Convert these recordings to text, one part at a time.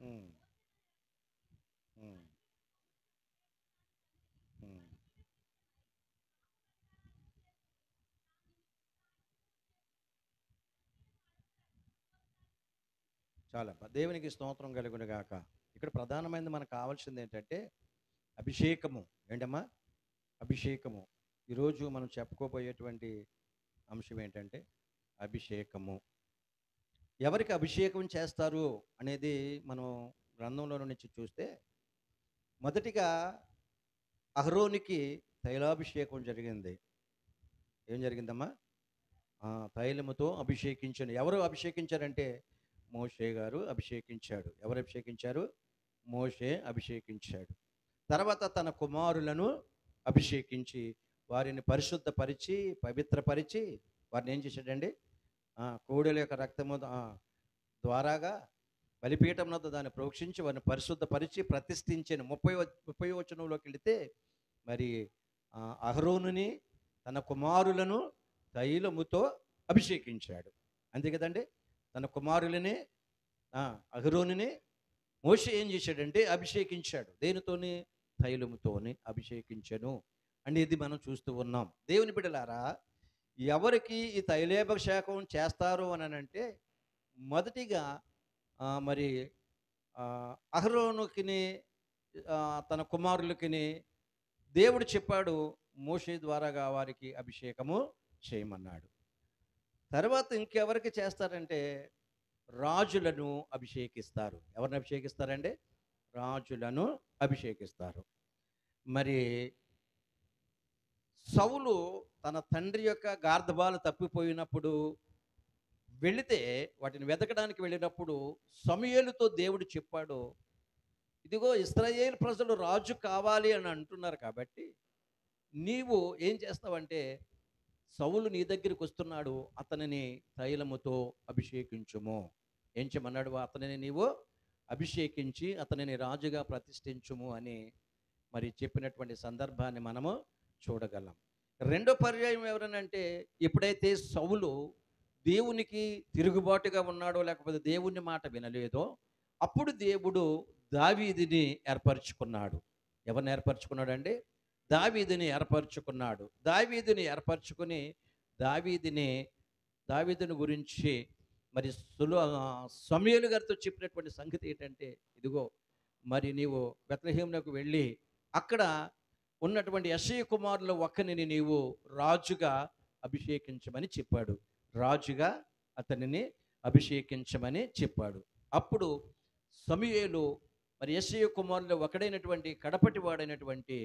ఉమ్, ఉమ్, ఉమ్. చాలమ్మా, దేవునికి స్తోత్రం కలుగును గాక. ఇక్కడ ప్రధానమైనది మనకు కావాల్సింది ఏంటంటే అభిషేకము. ఏంటమ్మా? అభిషేకము. ఈరోజు మనం చెప్పుకోబోయేటువంటి అంశం ఏంటంటే అభిషేకము. ఎవరికి అభిషేకం చేస్తారు అనేది మనం గ్రంథంలో నుంచి చూస్తే, మొదటిగా అహరోనికి తైలాభిషేకం జరిగింది. ఏం జరిగిందమ్మా? తైలముతో అభిషేకించను. ఎవరు అభిషేకించారంటే మోషే గారు అభిషేకించాడు. ఎవరు అభిషేకించారు? మోషే అభిషేకించాడు. తర్వాత తన కుమారులను అభిషేకించి వారిని పరిశుద్ధపరిచి పవిత్రపరిచి వారిని ఏం చేశాడండి? కోడెల యొక్క రక్తము ద్వారాగా బలిపీఠం వద్ద దాన్ని ప్రోక్షించి వారిని పరిశుద్ధపరిచి ప్రతిష్ఠించిన 30వ వచనంలోకి వెళితే మరి అహరోనుని తన కుమారులను తైలముతో అభిషేకించాడు. అంతే కదండి. తన కుమారులని అహరోనుని మోషే ఏం చేశాడంటే అభిషేకించాడు. దేనితోని? తైలముతోని అభిషేకించను అనేది మనం చూస్తూ ఉన్నాం. దేవుని బిడ్డలారా, ఎవరికి ఈ తైలాభిషేకం చేస్తారు అని అంటే మొదటిగా మరి అహరోనుకిని తన కుమారులకిని దేవుడు చెప్పాడు, మోషే ద్వారాగా వారికి అభిషేకము చేయమన్నాడు. తర్వాత ఇంకెవరికి చేస్తారంటే రాజులను అభిషేకిస్తారు. ఎవరిని అభిషేకిస్తారండి? రాజులను అభిషేకిస్తారు. మరి సౌలు తన తండ్రి యొక్క గార్ధబాలు తప్పిపోయినప్పుడు వెళితే, వాటిని వెతకడానికి వెళ్ళినప్పుడు సమూయేలుతో దేవుడు చెప్పాడు, ఇదిగో ఇశ్రాయేలు ప్రజలు రాజు కావాలి అని అంటున్నారు కాబట్టి నీవు ఏం చేస్తావంటే సౌలు నీ దగ్గరికి వస్తున్నాడు, అతనిని తైలముతో అభిషేకించుము. ఏం చేయమన్నాడు? అతనిని నీవు అభిషేకించి అతనిని రాజుగా ప్రతిష్ఠించుము అని మరి చెప్పినటువంటి సందర్భాన్ని మనము చూడగలం. రెండో పర్యాయం ఎవరనంటే, ఎప్పుడైతే సౌలు దేవునికి తిరుగుబాటుగా ఉన్నాడో, లేకపోతే దేవుని మాట వినలేదో, అప్పుడు దేవుడు దావీదుని ఏర్పరచుకున్నాడు. ఎవరిని ఏర్పరచుకున్నాడండి? దావీదుని ఏర్పరచుకున్నాడు. దావీదుని ఏర్పరచుకుని దావీదుని దావీదుని గురించి మరి సమూయేలు గారితో చెప్పినటువంటి సంగతి ఏంటంటే, ఇదిగో మరి నీవు బెత్లెహేమునకు వెళ్ళి అక్కడ ఉన్నటువంటి యెష్షయి కుమారుల ఒక్కనిని నీవు రాజుగా అభిషేకించమని చెప్పాడు. రాజుగా అతనిని అభిషేకించమని చెప్పాడు. అప్పుడు సమూయేలు మరి యెష్షయి కుమారులు ఒకడైనటువంటి కడపటి వాడైనటువంటి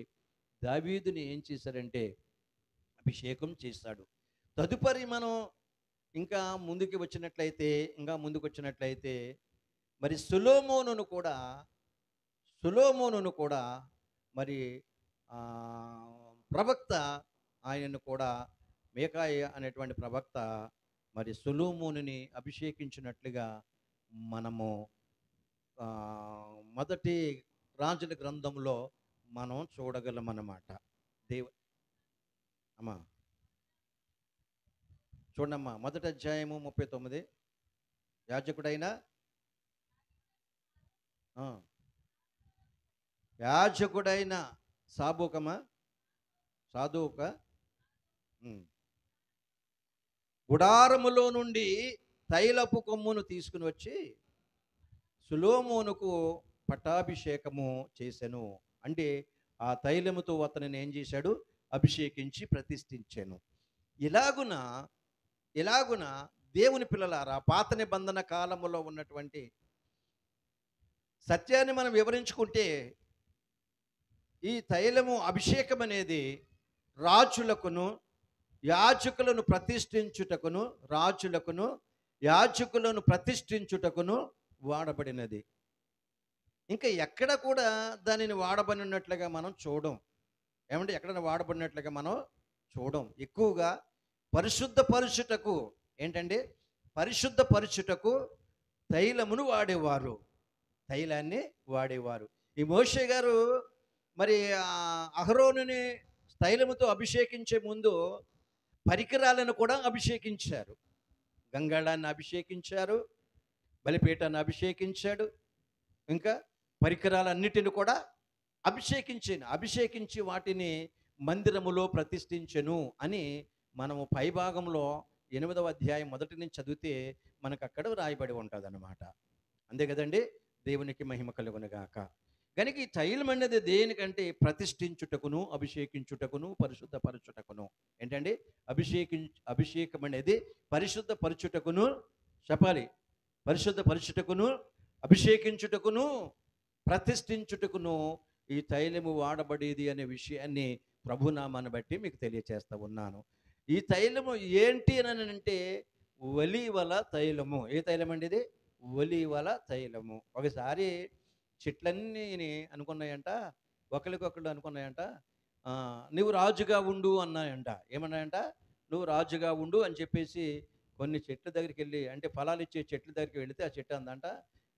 దావీదుని ఏం చేశారంటే అభిషేకం చేశాడు. తదుపరి మనం ఇంకా ముందుకు వచ్చినట్లయితే మరి సొలొమోనును కూడా మరి ప్రవక్త, ఆయనను కూడా మీకాయ అనేటువంటి ప్రవక్త మరి సొలొమోనుని అభిషేకించినట్లుగా మనము మొదటి రాజుల గ్రంథంలో మనం చూడగలం అన్నమాట. దేవ అమ్మా చూడమ్మా, మొదటి అధ్యాయము 39. యాజకుడైన యాజకుడైన సాదోక గుడారములో నుండి తైలపు కొమ్మును తీసుకుని వచ్చి సొలొమోనుకు పట్టాభిషేకము చేసెను. అంటే ఆ తైలముతో అతనిని ఏం చేశాడు? అభిషేకించి ప్రతిష్ఠించాను. ఇలాగున దేవుని పిల్లలారా, పాత నిబంధన కాలములో ఉన్నటువంటి సత్యాన్ని మనం వివరించుకుంటే, ఈ తైలము అభిషేకం అనేది రాజులకును యాజకులను ప్రతిష్ఠించుటకును వాడబడినది. ఇంకా ఎక్కడ కూడా దానిని వాడబడినట్లుగా మనం చూడం. ఏమంటే ఎక్కడైనా వాడబడినట్లుగా మనం చూడం. ఎక్కువగా పరిశుద్ధపరచుటకు ఏంటంటే పరిశుద్ధపరచుటకు తైలాన్ని వాడేవారు. ఈ మోషే గారు మరి అహరోనుని తైలముతో అభిషేకించే ముందు పరికరాలను కూడా అభిషేకించారు. గంగాళాన్ని అభిషేకించారు, బలిపీఠాన్ని అభిషేకించాడు, ఇంకా పరికరాలన్నిటిని కూడా అభిషేకించి వాటిని మందిరములో ప్రతిష్ఠించెను అని మనము పైభాగంలో 8వ అధ్యాయం మొదటి నుంచి చదివితే మనకు అక్కడ రాయబడి ఉంటుంది అన్నమాట. అంతే కదండి. దేవునికి మహిమ కలుగునుగాక. కనుక ఈ తైలం అనేది దేనికంటే ప్రతిష్ఠించుటకును, అభిషేకించుటకును, పరిశుద్ధపరచుటకును. ఏంటండి? అభిషేకం అనేది పరిశుద్ధపరచుటకును, చెప్పాలి, పరిశుద్ధపరచుటకును, అభిషేకించుటకును, ప్రతిష్ఠించుటకును ఈ తైలము వాడబడేది అనే విషయాన్ని ప్రభునామాన్ని బట్టి మీకు తెలియచేస్తా ఉన్నాను. ఈ తైలము ఏంటి అని అంటే ఒలీవల తైలము. ఏ తైలం అండి ఇది? ఒలీవల తైలము. ఒకసారి చెట్లన్నీ అనుకున్నాయంట, ఒకరికొకళ్ళు అనుకున్నాయంట, నువ్వు రాజుగా ఉండు అన్నాయంట. ఏమన్నాయంట? నువ్వు రాజుగా ఉండు అని చెప్పేసి కొన్ని చెట్ల దగ్గరికి వెళ్ళి, అంటే ఫలాలు ఇచ్చే చెట్ల దగ్గరికి వెళితే ఆ చెట్టు అందంట,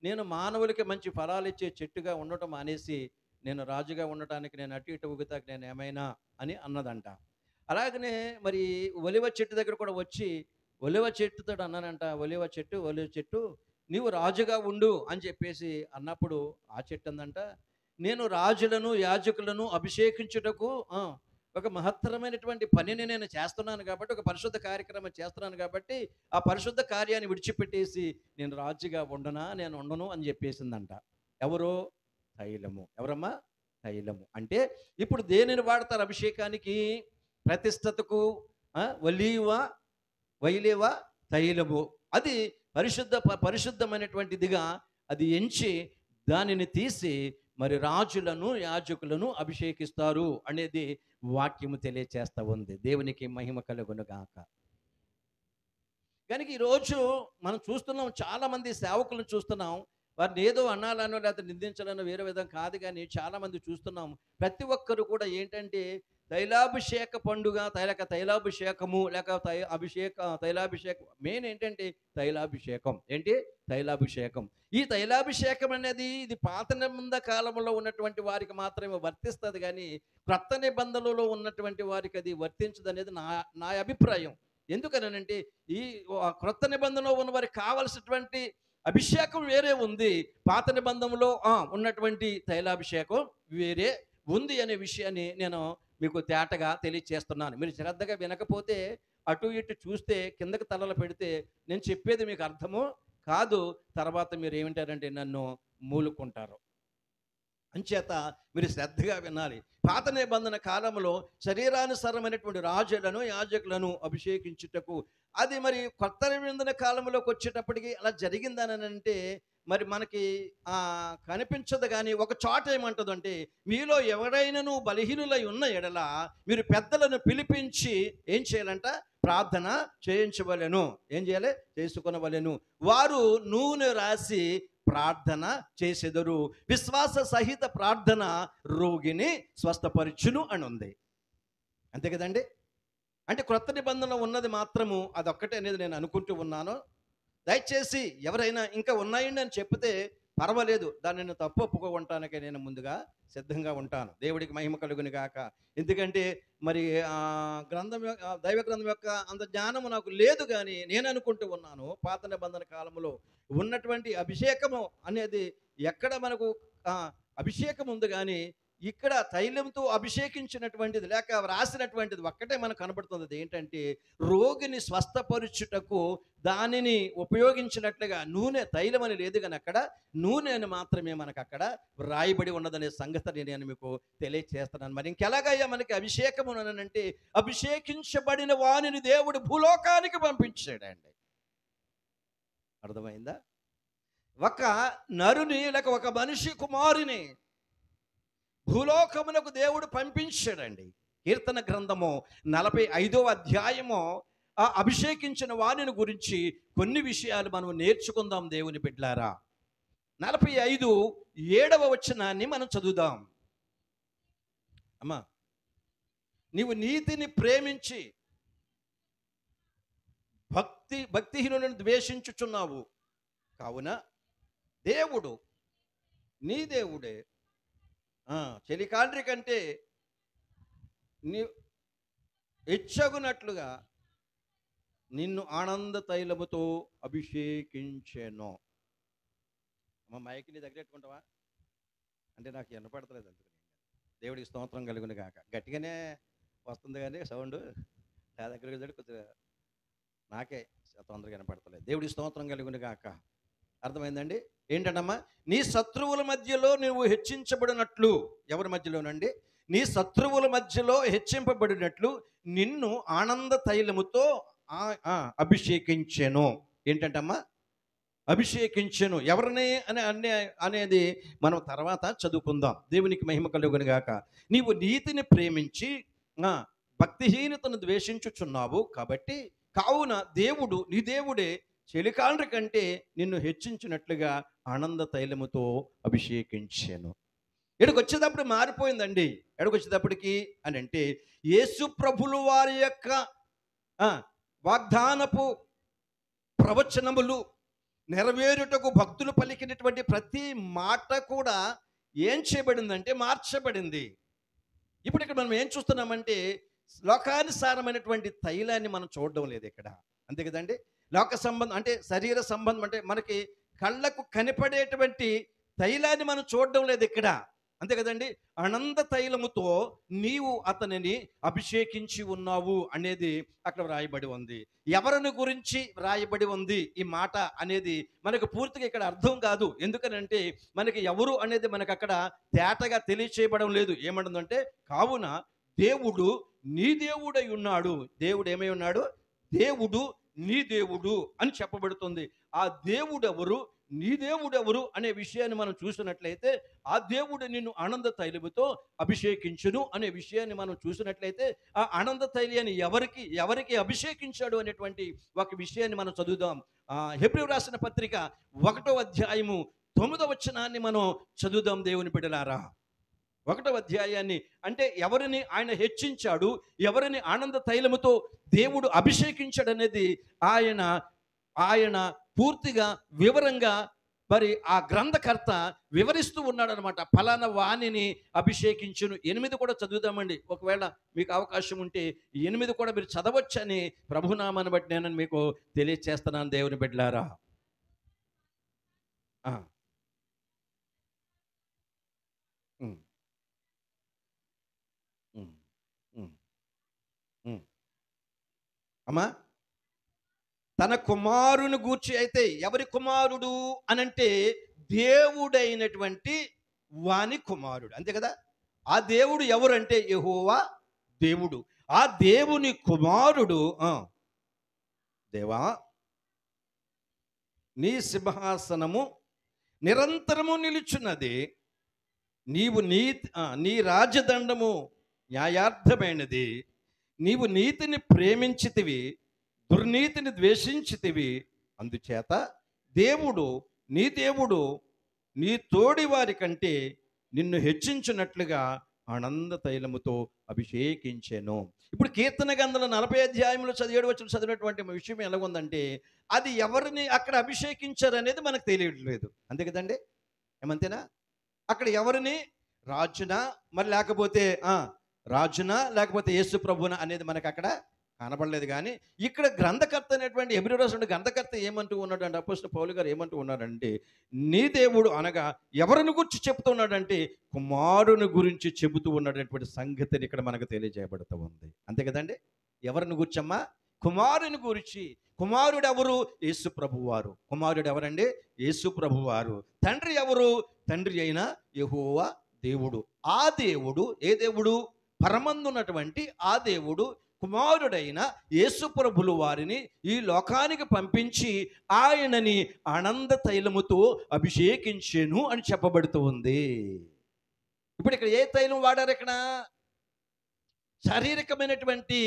నేను మానవులకి మంచి ఫలాలు ఇచ్చే చెట్టుగా ఉండటం అనేసి నేను రాజుగా ఉండటానికి నేను అటు ఇటు ఊగుతాకి నేను ఏమైనా అని అన్నదంట. అలాగనే మరి ఒలివ చెట్టు దగ్గర కూడా వచ్చి ఒలివ చెట్టుతో అన్నానంట, ఒలివ చెట్టు నీవు రాజుగా ఉండు అని చెప్పేసి అన్నప్పుడు ఆ చెట్టు అందంట, నేను రాజులను యాజకులను అభిషేకించుటకు ఒక మహత్తరమైనటువంటి పనిని నేను చేస్తున్నాను కాబట్టి, ఒక పరిశుద్ధ కార్యక్రమం చేస్తున్నాను కాబట్టి ఆ పరిశుద్ధ కార్యాన్ని విడిచిపెట్టేసి నేను రాజుగా నేను ఉండను అని చెప్పేసిందంట. ఎవరు? తైలము. ఎవరమ్మా? తైలము. అంటే ఇప్పుడు దేనిని వాడతారు అభిషేకానికి? ప్రతిష్టతకు వైలేవ తైలము. అది పరిశుద్ధమైనటువంటిదిగా అది ఎంచి దానిని తీసి మరి రాజులను యాజకులను అభిషేకిస్తారు అనేది వాక్యము తెలియచేస్తూ ఉంది. దేవునికి మహిమ కలుగునుగాక. కనుక ఈరోజు మనం చూస్తున్నాం, చాలామంది సేవకులను చూస్తున్నాం, వారిని ఏదో అనాలనో లేకపోతే నిందించాలనో వేరే విధం కాదు, కానీ చాలామంది చూస్తున్నాం ప్రతి ఒక్కరు కూడా ఏంటంటే తైలాభిషేక పండుగ, తైలాభిషేకము లేక తైలాభిషేకం మెయిన్ ఏంటంటే తైలాభిషేకం. ఏంటి? తైలాభిషేకం. ఈ తైలాభిషేకం అనేది ఇది పాత నిబంధన కాలంలో ఉన్నటువంటి వారికి మాత్రమే వర్తిస్తుంది, కానీ క్రొత్త నిబంధనలో ఉన్నటువంటి వారికి అది వర్తించదు అనేది నా అభిప్రాయం. ఎందుకనంటే ఈ క్రొత్త నిబంధనలో ఉన్న వారికి కావలసినటువంటి అభిషేకం వేరే ఉంది, పాత నిబంధనలో ఉన్నటువంటి తైలాభిషేకం వేరే ఉంది అనే విషయాన్ని నేను మీకు తేటగా తెలియచేస్తున్నాను. మీరు శ్రద్ధగా వినకపోతే అటు ఇటు చూస్తే కిందకి తలలు పెడితే నేను చెప్పేది మీకు అర్థము కాదు. తర్వాత మీరు ఏమింటారంటే నన్ను మూలుకుంటారు. అంచేత మీరు శ్రద్ధగా వినాలి. పాత నిబంధన కాలంలో శరీరానుసారమైనటువంటి రాజులను యాజకులను అభిషేకించుటకు, అది మరి కొత్త నిబంధన కాలంలోకి వచ్చేటప్పటికి అలా జరిగిందని అంటే మరి మనకి కనిపించదు. కానీ ఒక చోట ఏమంటుందంటే, మీలో ఎవరైనాను బలహీనులై ఉన్న ఎడల మీరు పెద్దలను పిలిపించి ఏం చేయాలంట? ప్రార్థన చేయించవలెను. ఏం చేయాలి? చేసుకొనవలెను. వారు నూనె రాసి ప్రార్థన చేసెదరు. విశ్వాస సహిత ప్రార్థన రోగిని స్వస్థపరచును అని ఉంది. అంతే కదండి. అంటే క్రొత్త నిబంధనలో ఉన్నది మాత్రము అదొక్కటే అనేది నేను అనుకుంటూ ఉన్నాను. దయచేసి ఎవరైనా ఇంకా ఉన్నాయండి అని చెప్తే పర్వాలేదు, దాన్ని నేను తప్పు ఒప్పుకోవటానికే నేను ముందుగా సిద్ధంగా ఉంటాను. దేవుడికి మహిమ కలుగును గాక. ఎందుకంటే మరి దైవ గ్రంథం యొక్క అంత జ్ఞానము నాకు లేదు, కానీ నేను అనుకుంటూ ఉన్నాను పాత నిబంధన కాలంలో ఉన్నటువంటి అభిషేకము అనేది ఎక్కడ మనకు అభిషేకం ఉంది, కానీ ఇక్కడ తైలంతో అభిషేకించినటువంటిది లేక రాసినటువంటిది ఒక్కటే మనకు కనబడుతుంది. ఏంటంటే రోగిని స్వస్థపరుచుటకు దానిని ఉపయోగించినట్లుగా నూనె, తైలం అని లేదు, కానీ అక్కడ నూనె అని మాత్రమే మనకు అక్కడ రాయబడి ఉన్నదనే సంగతిని నేను మీకు తెలియచేస్తున్నాను. మరి ఇంకెలాగయ్యా మనకి అభిషేకము అంటే అభిషేకించబడిన వానిని దేవుడు భూలోకానికి పంపించాడండి. అర్థమైందా? ఒక నరుని లేక ఒక మనిషి కుమారుని భూలోకమునకు దేవుడు పంపించాడండి. కీర్తన గ్రంథము 45వ అధ్యాయము ఆ అభిషేకించిన వాణిని గురించి కొన్ని విషయాలు మనం నేర్చుకుందాం దేవుని బిడ్డలారా. 45:7 వచనాన్ని మనం చదువుదాం. అమ్మా, నీవు నీతిని ప్రేమించి భక్తిహీనులను ద్వేషించుచున్నావు, కావున దేవుడు నీ దేవుడే చెలికాండ్రి కంటే నీ హెచ్చగునట్లుగా నిన్ను ఆనంద తైలముతో అభిషేకించెను. అమ్మ మైక్ నీ దగ్గర పెట్టుకుంటావా అంటే నాకు వినపడతలేదు అందుకని. దేవుడికి స్తోత్రం కలుగును గాక. గట్టిగానే వస్తుంది కానీ సౌండ్ నా దగ్గరికి వచ్చి కొద్దిగా నాకే తొందరగా వినపడతలేదు. దేవుడికి స్తోత్రం కలుగును గాక. అర్థమైందండి? ఏంటంటమ్మా, నీ శత్రువుల మధ్యలో నువ్వు హెచ్చించబడినట్లు, ఎవరి మధ్యలోనండి? నీ శత్రువుల మధ్యలో హెచ్చింపబడినట్లు నిన్ను ఆనంద తైలముతో అభిషేకించెను. ఏంటంటమ్మా? అభిషేకించెను. ఎవరిని అనేది మనం తర్వాత చదువుకుందాం. దేవునికి మహిమ కలుగును గాక. నీవు నీతిని ప్రేమించి భక్తిహీనతను ద్వేషించుచున్నావు కాబట్టి, కావున దేవుడు నీ దేవుడే చెలికాండ్రి కంటే నిన్ను హెచ్చించినట్లుగా ఆనంద తైలముతో అభిషేకించాను. ఇక్కడికి వచ్చేటప్పుడు మారిపోయిందండి. ఎక్కడికి వచ్చేటప్పటికి అని అంటే, యేసు ప్రభులు వారి యొక్క వాగ్దానపు ప్రవచనములు నెరవేరుటకు భక్తులు పలికినటువంటి ప్రతి మాట కూడా ఏం చేయబడిందంటే మార్చబడింది. ఇప్పుడు ఇక్కడ మనం ఏం చూస్తున్నామంటే, లోకానుసారమైనటువంటి తైలాన్ని మనం చూడడం లేదు ఇక్కడ. అంతే కదండి? లోక సంబంధం అంటే శరీర సంబంధం అంటే మనకి కళ్ళకు కనపడేటువంటి తైలాన్ని మనం చూడడం లేదు ఇక్కడ. అంతే కదండి? ఆనంద తైలముతో నీవు అతనిని అభిషేకించి ఉన్నావు అనేది అక్కడ వ్రాయబడి ఉంది. ఎవరిని గురించి వ్రాయబడి ఉంది ఈ మాట అనేది మనకు పూర్తిగా ఇక్కడ అర్థం కాదు. ఎందుకనంటే మనకి ఎవరు అనేది మనకు అక్కడ తేటగా తెలియచేయబడం లేదు. ఏమంటుందంటే, కావున దేవుడు నీ దేవుడై ఉన్నాడు. దేవుడు ఏమై ఉన్నాడు? దేవుడు నీ దేవుడు అని చెప్పబడుతుంది. ఆ దేవుడెవరు, నీ దేవుడెవరు అనే విషయాన్ని మనం చూసినట్లయితే, ఆ దేవుడు నిన్ను ఆనంద తైలముతో అభిషేకించును అనే విషయాన్ని మనం చూసినట్లయితే, ఆ ఆనంద తైలాన్ని ఎవరికి అభిషేకించాడు అనేటువంటి ఒక విషయాన్ని మనం చదువుదాం. హెబ్రీ రాసిన పత్రిక 1వ అధ్యాయము 9వ వచనాన్ని మనం చదువుదాం దేవుని బిడ్డలారా. 1వ అధ్యాయాన్ని అంటే ఎవరిని ఆయన హెచ్చించాడు, ఎవరిని ఆనంద తైలముతో దేవుడు అభిషేకించాడు అనేది ఆయన పూర్తిగా వివరంగా మరి ఆ గ్రంథకర్త వివరిస్తూ ఉన్నాడు అనమాట. ఫలానా వాణిని అభిషేకించును. 8 కూడా చదువుదామండి. ఒకవేళ మీకు అవకాశం ఉంటే 8 కూడా మీరు చదవచ్చని ప్రభునామాన్ని బట్టి నేను మీకు తెలియచేస్తున్నాను దేవుని బిడ్డలారా. అమ్మా, తన కుమారుని గూర్చి అయితే, ఎవరి కుమారుడు అనంటే దేవుడైనటువంటి వాని కుమారుడు. అంతే కదా? ఆ దేవుడు ఎవరంటే యెహోవా దేవుడు. ఆ దేవుని కుమారుడు దేవా నీ సింహాసనము నిరంతరము నిలుచున్నది, నీ రాజదండము న్యాయార్థమైనది, నీవు నీతిని ప్రేమించితివి, దుర్నీతిని ద్వేషించితివి. అందుచేత నీ దేవుడు నీ తోడి వారి కంటే నిన్ను హెచ్చించినట్లుగా ఆనంద తైలముతో అభిషేకించెను. ఇప్పుడు కీర్తన గ్రంథంలో 40 అధ్యాయంలో 17 వచనం చదివినటువంటి విషయం ఎలాగుందంటే, అది ఎవరిని అక్కడ అభిషేకించారు అనేది మనకు తెలియట్లేదు. అంతే కదండి? ఏమంతేనా? అక్కడ ఎవరిని, రాజునా మరి లేకపోతే యేసు ప్రభునా అనేది మనకు అక్కడ కనబడలేదు. కానీ ఇక్కడ గ్రంథకర్త అనేటువంటి హెబ్రీ రాసిన గ్రంథకర్త ఏమంటూ ఉన్నాడంటే, అపోస్తలుడు పౌలు గారు ఏమంటూ ఉన్నాడంటే, నీ దేవుడు అనగా ఎవరిని గురించి చెప్తున్నాడంటే కుమారుని గురించి చెబుతూ ఉన్నటువంటి సంగతిని ఇక్కడ మనకు తెలియజేయబడుతూ ఉంది. అంతే కదండి? ఎవరిని గురించమ్మా? కుమారుని గురించి. కుమారుడు ఎవరు? యేసు ప్రభువారు. కుమారుడు ఎవరండి? యేసు ప్రభువారు. తండ్రి ఎవరు? తండ్రి అయిన యెహోవా దేవుడు. ఆ దేవుడు ఏ దేవుడు? పరమందున్నటువంటి ఆ దేవుడు కుమారుడైన యేసు ప్రభులు వారిని ఈ లోకానికి పంపించి ఆయనని ఆనంద తైలముతో అభిషేకించెను అని చెప్పబడుతూ ఉంది. ఇప్పుడు ఇక్కడ ఏ తైలం వాడారు? ఇక్కడ శారీరకమైనటువంటి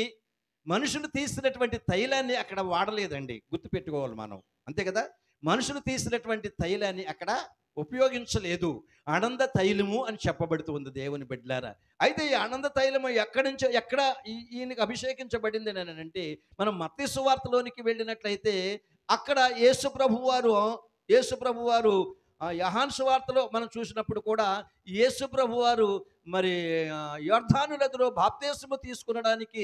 మనుషులు తీసినటువంటి తైలాన్ని అక్కడ వాడలేదండి. గుర్తుపెట్టుకోవాలి మనం. అంతే కదా? మనుషులు తీసినటువంటి తైలాన్ని అక్కడ ఉపయోగించలేదు. ఆనంద తైలము అని చెప్పబడుతూ ఉంది దేవుని బిడ్డలారా. అయితే ఈ ఆనంద తైలము ఎక్కడ ఈయనకి అభిషేకించబడింది అని అంటే, మనం మత్తయి సువార్తలోనికి వెళ్ళినట్లయితే అక్కడ యేసు ప్రభువారు యోహాను సువార్తలో మనం చూసినప్పుడు కూడా యేసు ప్రభువారు మరి యొర్దాను నదిలో బాప్తిస్మము తీసుకునడానికి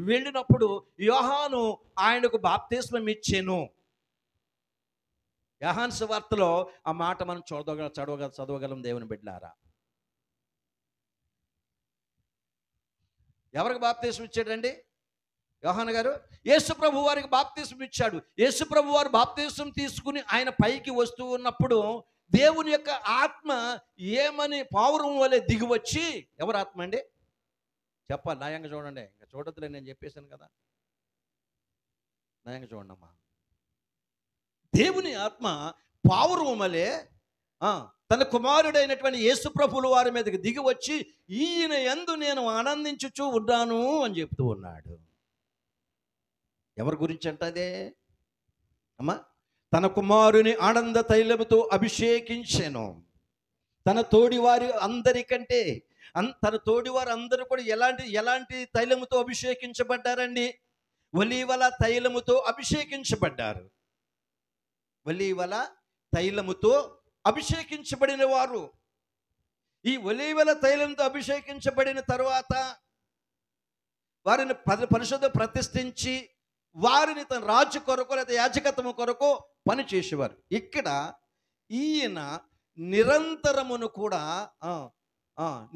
వెళ్ళినప్పుడు యోహాను ఆయనకు బాప్తిస్మం ఇచ్చెను. యోహాను సువార్తలో ఆ మాట మనం చదవగలం దేవుని బిడ్డలారా. ఎవరికి బాప్తీసం ఇచ్చాడండి యోహాను గారు? యేసు ప్రభు వారికి బాప్తీసం ఇచ్చాడు. యేసు ప్రభు వారు బాప్తీసం తీసుకుని ఆయన పైకి వస్తూ ఉన్నప్పుడు దేవుని యొక్క ఆత్మ ఏమని పావురం వలె దిగి వచ్చి, ఎవరు ఆత్మ అండి చెప్పాలి, న్యాయంగా చూడండి. ఇంకా చూడొద్దులే, నేను చెప్పేశాను కదా, న్యాయంగా చూడండి అమ్మా. దేవుని ఆత్మ పావురం వలె తన కుమారుడైనటువంటి యేసు ప్రభువుల వారి మీదకి దిగి వచ్చి, ఈయన యందు నేను ఆనందించుచూ ఉన్నాను అని చెప్తూ ఉన్నాడు. ఎవరి గురించి అంటదే అమ్మా? తన కుమారుని ఆనంద తైలముతో అభిషేకించెను. తన తోడివారి అందరికంటే తన తోడివారు అందరూ కూడా ఎలాంటి తైలముతో అభిషేకించబడ్డారండి? ఒలీవల తైలముతో అభిషేకించబడ్డారు. ఒలీవల తైలముతో అభిషేకించబడిన వారు. ఈ ఒలీవల తైలంతో అభిషేకించబడిన తరువాత వారిని పరిశుద్ధ ప్రతిష్ఠించి వారిని తన రాజు కొరకు లేదా యాజకత్వము కొరకు పని చేసేవారు. ఇక్కడ ఈయన నిరంతరమును కూడా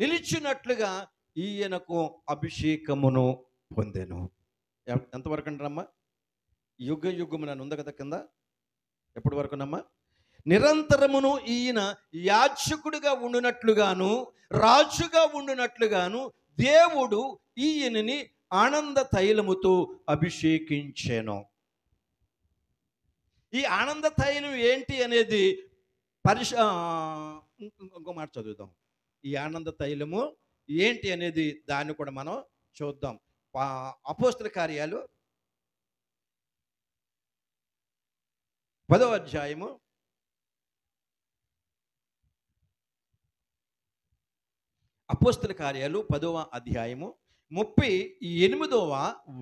నిలిచినట్లుగా ఈయనకు అభిషేకమును పొందెను. ఎంతవరకు అంటారమ్మా? యుగమున ఉంది కదా కింద, ఎప్పటి వరకునమ్మా? నిరంతరమును ఈయన యాజకుడిగా ఉండునట్లుగాను రాజుగా ఉండునట్లుగాను దేవుడు ఈయనని ఆనంద తైలముతో అభిషేకించెను. ఈ ఆనంద తైలం ఏంటి అనేది ఇంకో మాట చదువుదాం. ఈ ఆనంద తైలము ఏంటి అనేది దాన్ని కూడా మనం చూద్దాం. అపోస్తల కార్యాలు 10వ అధ్యాయము 10వ అధ్యాయము 38వ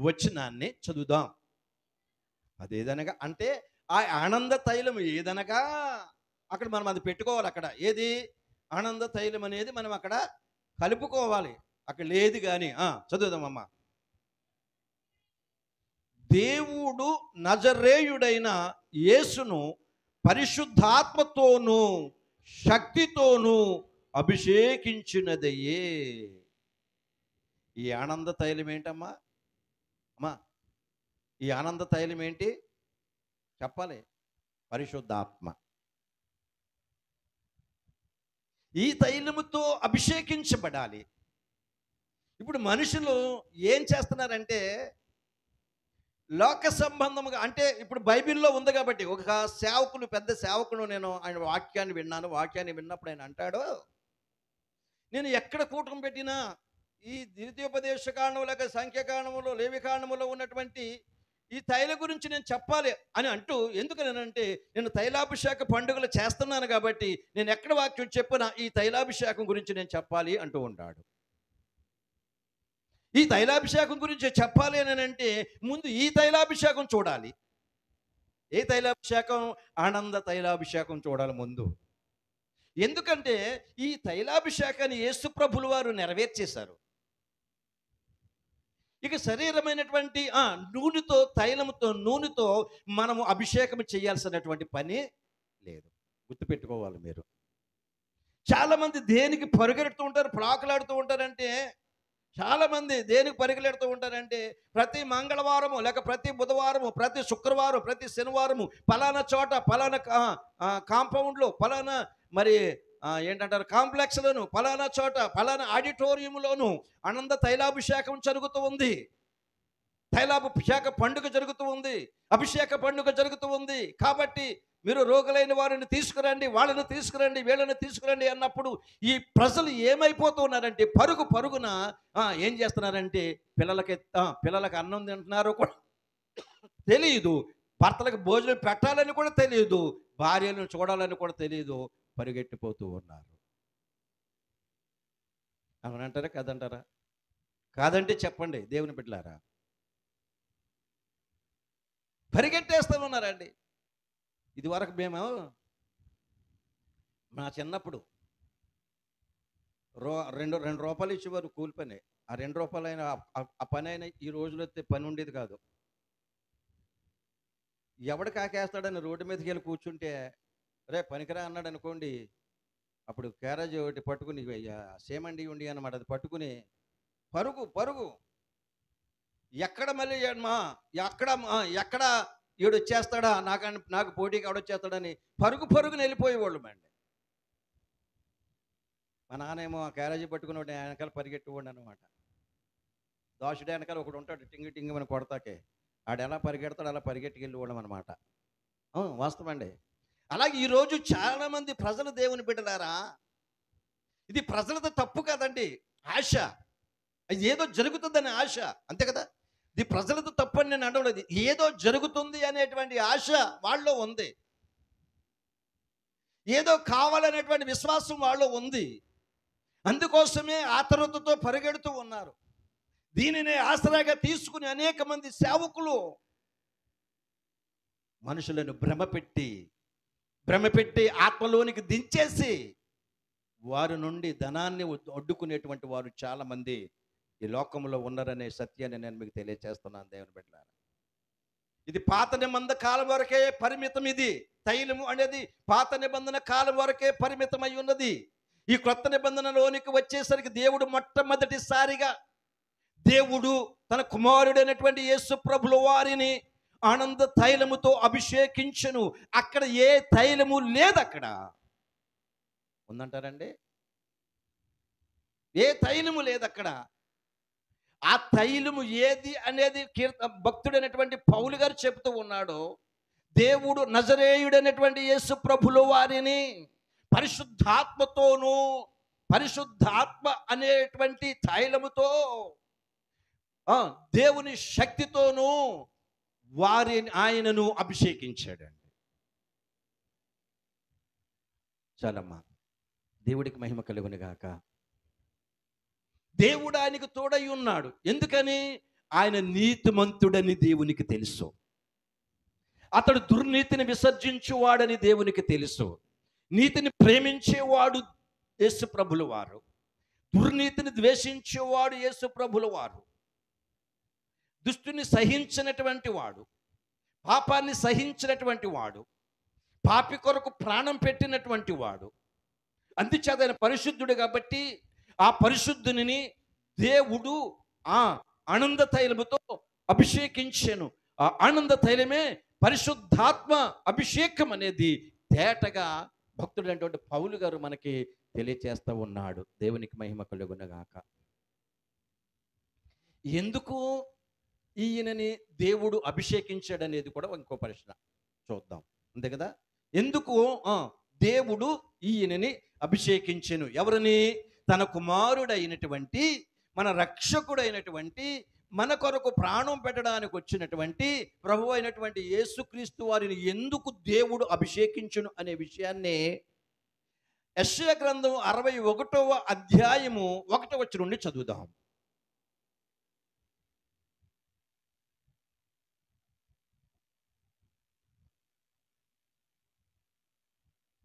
వచనాన్ని చదువుదాం. అదేదనగా అంటే ఆ ఆనంద తైలం ఏదనగా అక్కడ మనం అది పెట్టుకోవాలి. అక్కడ ఏది ఆనంద తైలం అనేది మనం అక్కడ కలుపుకోవాలి. అక్కడ లేదు కానీ చదువుదామమ్మా. దేవుడు నజరేయుడైన యేసును పరిశుద్ధాత్మతోనూ శక్తితోనూ అభిషేకించినదయ్యే. ఈ ఆనంద తైలం ఏంటమ్మా? అమ్మా, ఈ ఆనంద తైలం ఏంటి చెప్పాలి? పరిశుద్ధాత్మ. ఈ తైలముతో అభిషేకించబడాలి. ఇప్పుడు మనుషులు ఏం చేస్తున్నారంటే లోక సంబంధముగా, అంటే ఇప్పుడు బైబిల్లో ఉంది కాబట్టి ఒక సేవకులు, పెద్ద సేవకుడు, నేను ఆయన వాక్యాన్ని విన్నప్పుడు ఆయన అంటాడు, నేను ఎక్కడ కూటం పెట్టినా ఈ ద్వితీయోపదేశ కాండము లేక సంఖ్యాకాండములో లేవికాండములో ఉన్నటువంటి ఈ తైల గురించి నేను చెప్పాలి అని అంటూ, ఎందుకనంటే నేను తైలాభిషేక పండుగలు చేస్తున్నాను కాబట్టి నేను ఎక్కడ వాక్యం చెప్పినా ఈ తైలాభిషేకం గురించి నేను చెప్పాలి అంటూ ఉంటాడు. ఈ తైలాభిషేకం గురించి చెప్పాలి అని అంటే ముందు ఈ తైలాభిషేకం చూడాలి. ఏ తైలాభిషేకం? ఆనంద తైలాభిషేకం చూడాలి ముందు. ఎందుకంటే ఈ తైలాభిషేకాన్ని యేసు ప్రభులు వారు నెరవేర్చేశారు. ఇక శరీరమైనటువంటి నూనెతో, తైలముతో, నూనెతో మనము అభిషేకం చేయాల్సినటువంటి పని లేదు. గుర్తుపెట్టుకోవాలి మీరు. చాలామంది దేనికి పరుగెడుతూ ఉంటారు, ప్రాకులాడుతూ ఉంటారంటే, చాలామంది దేనికి పరిగెడుతూ ఉంటారంటే ప్రతి మంగళవారము లేక ప్రతి బుధవారము, ప్రతి శుక్రవారం, ప్రతి శనివారము పలానా చోట, పలానా కాంపౌండ్లో, పలానా మరి ఏంటంటారు కాంప్లెక్స్లోను, పలానా చోట, పలానా ఆడిటోరియంలోను ఆనంద తైలాభిషేకం జరుగుతూ ఉంది. తైలాభిషేక పండుగ జరుగుతూ ఉంది, అభిషేక పండుగ జరుగుతూ ఉంది. కాబట్టి మీరు రోగులైన వారిని తీసుకురండి, వాళ్ళని తీసుకురండి, వీళ్ళని తీసుకురండి అన్నప్పుడు ఈ ప్రజలు ఏమైపోతున్నారంటే పరుగున ఏం చేస్తున్నారంటే పిల్లలకి అన్నం తింటున్నారో కూడా తెలియదు, భర్తలకు భోజనం పెట్టాలని కూడా తెలియదు, భార్యలను చూడాలని కూడా తెలియదు, పరిగెట్టిపోతూ ఉన్నారు. అవునంటారా కాదంటారా? కాదంటే చెప్పండి దేవుని బిడ్డలారా. పరిగెట్టేస్తూ ఉన్నారండి. ఇది వరకు మేము మా చిన్నప్పుడు రెండు రూపాయలు ఇచ్చేవారు కూలి పని. ఆ 2 రూపాయలైనా ఆ పని అయినా ఈ రోజులో పని ఉండేది కాదు. ఎవడు కాకేస్తాడని రోడ్డు మీదకి వెళ్ళి కూర్చుంటే, రే పనికిరా అన్నాడు అనుకోండి, అప్పుడు క్యారేజ్ ఒకటి పట్టుకుని సేమండి ఉండి అన్నమాట, అది పట్టుకుని పరుగు పరుగు, ఎక్కడ మళ్ళీ ఎక్కడ ఈడు వచ్చేస్తాడా, నాకు పోటీకి ఎవడొచ్చేస్తాడని పరుగు పరుగుని వెళ్ళిపోయేవాళ్ళు అండి. మా నాన్నేమో ఆ క్యారేజీ పట్టుకుని ఒకటి వెనకాల పరిగెట్టేవాడు అనమాట. దోషుడు వెనకాల ఒకడు ఉంటాడు టింగి టింగి మన కొడతాకే, ఆడు ఎలా పరిగెడతాడు అలా పరిగెట్టుకు వెళ్ళిపోవడం అనమాట. వాస్తవం అండి. అలాగే ఈరోజు చాలామంది ప్రజలు దేవుని బిడ్డలారా, ఇది ప్రజలతో తప్పు కాదండి, ఆశ. అది ఏదో జరుగుతుందని ఆశ, అంతే కదా. ఇది ప్రజలతో తప్పు అని నేను అనలేదు, ఏదో జరుగుతుంది అనేటువంటి ఆశ వాళ్ళలో ఉంది, ఏదో కావాలనేటువంటి విశ్వాసం వాళ్ళలో ఉంది. అందుకోసమే ఆతృతతో పరిగెడుతూ ఉన్నారు. దీనినే ఆసరాగా తీసుకుని అనేక మంది సేవకులు మనుషులను భ్రమపెట్టి ఆత్మలోనికి దించేసి వారి నుండి ధనాన్ని అడ్డుకునేటువంటి వారు చాలా మంది ఈ లోకంలో ఉన్నారనే సత్యాన్ని నేను మీకు తెలియజేస్తున్నాను దేవుని బిడ్డలారా. ఇది పాత నిబంధన కాలం వరకే పరిమితం. ఇది తైలము అనేది పాత నిబంధన కాలం వరకే పరిమితమై ఉన్నది. ఈ క్రొత్త నిబంధనలోనికి వచ్చేసరికి దేవుడు మొట్టమొదటిసారిగా దేవుడు తన కుమారుడైనటువంటి యేసు ప్రభుల వారిని ఆనంద తైలముతో అభిషేకించెను. అక్కడ ఏ తైలము లేదు, అక్కడ ఉందంటారండి, ఏ తైలము లేదు అక్కడ. ఆ తైలము ఏది అనేది భక్తుడైనటువంటి పౌలు గారు చెబుతూ ఉన్నాడు. దేవుడు నజరేయుడైనటువంటి యేసు ప్రభుల వారిని పరిశుద్ధాత్మ అనేటువంటి తైలముతో, దేవుని శక్తితోనూ ఆయనను అభిషేకించాడండి. చాలమ్మా, దేవుడికి మహిమ కలుగును గాక. దేవుడు ఆయనకు తోడై ఉన్నాడు. ఎందుకని? ఆయన నీతిమంతుడని దేవునికి తెలుసు. అతడు దుర్నీతిని విసర్జించువాడని దేవునికి తెలుసు. నీతిని ప్రేమించేవాడు యేసు ప్రభుల వారు, దుర్నీతిని ద్వేషించేవాడు యేసు ప్రభుల వారు, దుష్టుని సహించినటువంటి వాడు, పాపాన్ని సహించినటువంటి వాడు, పాపి కొరకు ప్రాణం పెట్టినటువంటి వాడు. అందుచేత ఆయన పరిశుద్ధుడు కాబట్టి ఆ పరిశుద్ధుని దేవుడు ఆ ఆనంద తైలముతో అభిషేకించెను. ఆ ఆనంద తైలమే పరిశుద్ధాత్మ అభిషేకం అనేది తేటగా భక్తుడైనటువంటి పౌలు గారు మనకి తెలియచేస్తూ ఉన్నాడు. దేవునికి మహిమ కలుగునగాక. ఎందుకు ఈయనని దేవుడు అభిషేకించాడు అనేది కూడా ఇంకో ప్రశ్న చూద్దాం, అంతే కదా. ఎందుకు దేవుడు ఈయనని అభిషేకించెను? ఎవరిని? తన కుమారుడైనటువంటి, మన రక్షకుడైనటువంటి, మన కొరకు ప్రాణం పెట్టడానికి వచ్చినటువంటి ప్రభు అయినటువంటి యేసుక్రీస్తు వారిని ఎందుకు దేవుడు అభిషేకించును అనే విషయాన్ని యెషయా గ్రంథం 61వ అధ్యాయము 1వ వచనం నుండి చదువుదాం.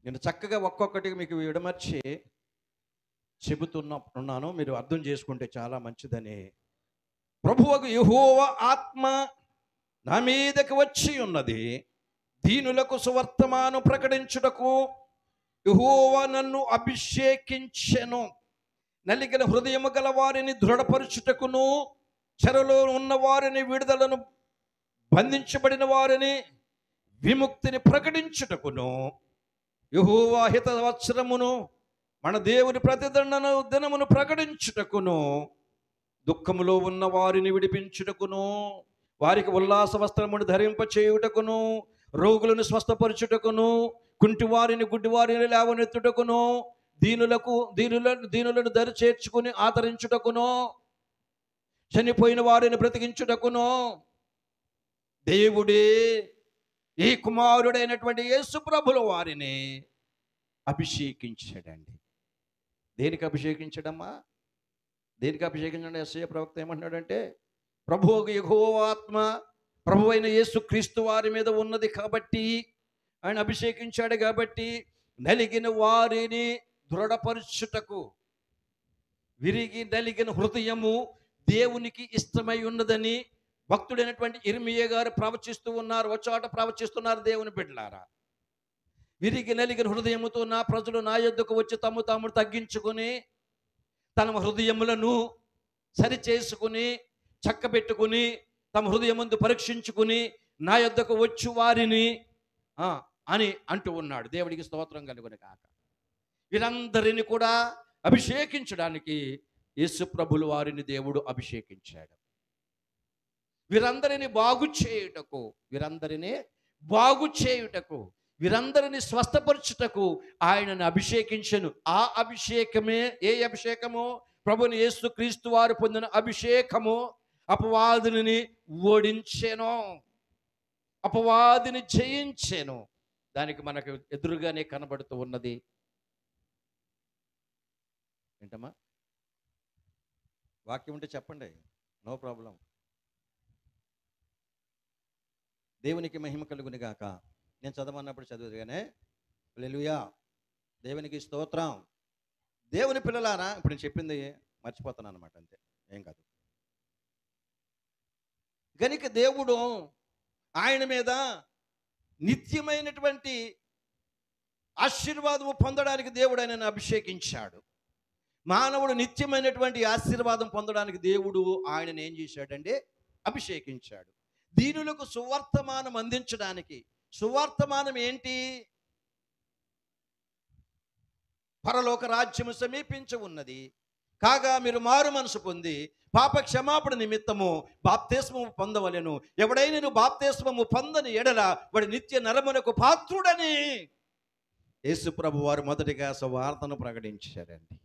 నేను చక్కగా ఒక్కొక్కటి మీకు విడమర్చి చెబుతున్నాను, మీరు అర్థం చేసుకుంటే చాలా మంచిదని. ప్రభువకు యెహోవా ఆత్మ నా మీదకి వచ్చి ఉన్నది, దీనులకు సువర్తమానం ప్రకటించుటకు యెహోవా నన్ను అభిషేకించెను. నలిగిన హృదయము గల వారిని దృఢపరచుటకును, చెరలో ఉన్న వారిని విడుదలను, బంధించబడిన వారిని విముక్తిని ప్రకటించుటకును, యెహోవా హితవత్సరమును మన దేవుని ప్రతిదండన దినమును ప్రకటించుటకును, దుఃఖములో ఉన్న వారిని విడిపించుటకును, వారికి ఉల్లాస వస్త్రమును ధరింపచేయుటకును, రోగులను కుంటి వారిని గుడ్డివారిని లేవనెత్తుటకును, దీనులను దరి చేర్చుకుని ఆదరించుటకును, చనిపోయిన వారిని బ్రతికించుటకును దేవుడే ఈ కుమారుడైనటువంటి యేసు ప్రభుల వారిని అభిషేకించాడండి. దేనికి అభిషేకించడమ్మా? దేనికి అభిషేకించండి? యెషయా ప్రవక్త ఏమంటున్నాడంటే, ప్రభువుకు యెహోవా ఆత్మ ప్రభు అయిన యేసు క్రీస్తు వారి మీద ఉన్నది కాబట్టి, ఆయన అభిషేకించాడు కాబట్టి, నలిగిన వారిని దృఢపరచుటకు, విరిగి నలిగిన హృదయము దేవునికి ఇష్టమై ఉన్నదని భక్తుడైనటువంటి ఇర్మియా గారు ప్రవచిస్తూ ఉన్నారు, ఒక చోట ప్రవచిస్తున్నారు, దేవుని బిడ్డలారా, విరిగి నలిగిన హృదయముతో నా ప్రజలు నా యొద్దకు వచ్చి తమ్ము తాము తగ్గించుకుని తమ హృదయములను సరి చేసుకుని చక్కబెట్టుకుని తమ హృదయముందు పరీక్షించుకుని నా యొద్దకు వచ్చు వారిని అని అంటూ ఉన్నాడు. దేవుడికి స్తోత్రం కలుగును కాక. వీరందరిని కూడా అభిషేకించడానికి యేసు ప్రభులు వారిని దేవుడు అభిషేకించాడు. వీరందరిని బాగు చేయుటకు, వీరందరిని స్వస్థపరచుటకు ఆయనను అభిషేకించను. ఆ అభిషేకమే, ఏ అభిషేకము? ప్రభుని యేసు క్రీస్తు వారు పొందిన అభిషేకము అపవాదిని ఓడించెను, అపవాదిని జయించెను. దానికి మనకు ఎదురుగానే కనబడుతూ ఉన్నది. ఏంటమ్మా? వాక్యం ఉంటే చెప్పండి, నో ప్రాబ్లం. దేవునికి మహిమ కలుగును గాక. నేను చదవన్నప్పుడు చదువుగానే హల్లెలూయా, దేవునికి స్తోత్రం. దేవుని పిల్లలారా, ఇప్పుడు నేను చెప్పింది మర్చిపోతున్నాను అనమాట, అంతే, ఏం కాదు. గనుక దేవుడు ఆయన మీద నిత్యమైనటువంటి ఆశీర్వాదము పొందడానికి దేవుడు ఆయనను అభిషేకించాడు. మానవుడు నిత్యమైనటువంటి ఆశీర్వాదం పొందడానికి దేవుడు ఆయనను ఏం చేశాడంటే అభిషేకించాడు. దీనులకు సువర్తమానం అందించడానికి. సువర్తమానం ఏంటి? పరలోక రాజ్యము సమీపించి ఉన్నది, కాగా మీరు మారు మనసు పొంది పాప క్షమాపణ నిమిత్తము బాప్తిస్మము పొందవలెను. ఎవడైనా బాప్తిస్మము పొందని ఎడల వాడి నిత్య నరమునకు పాత్రుడని యేసు ప్రభు వారు మొదటిగా సువార్తను ప్రకటించారండి.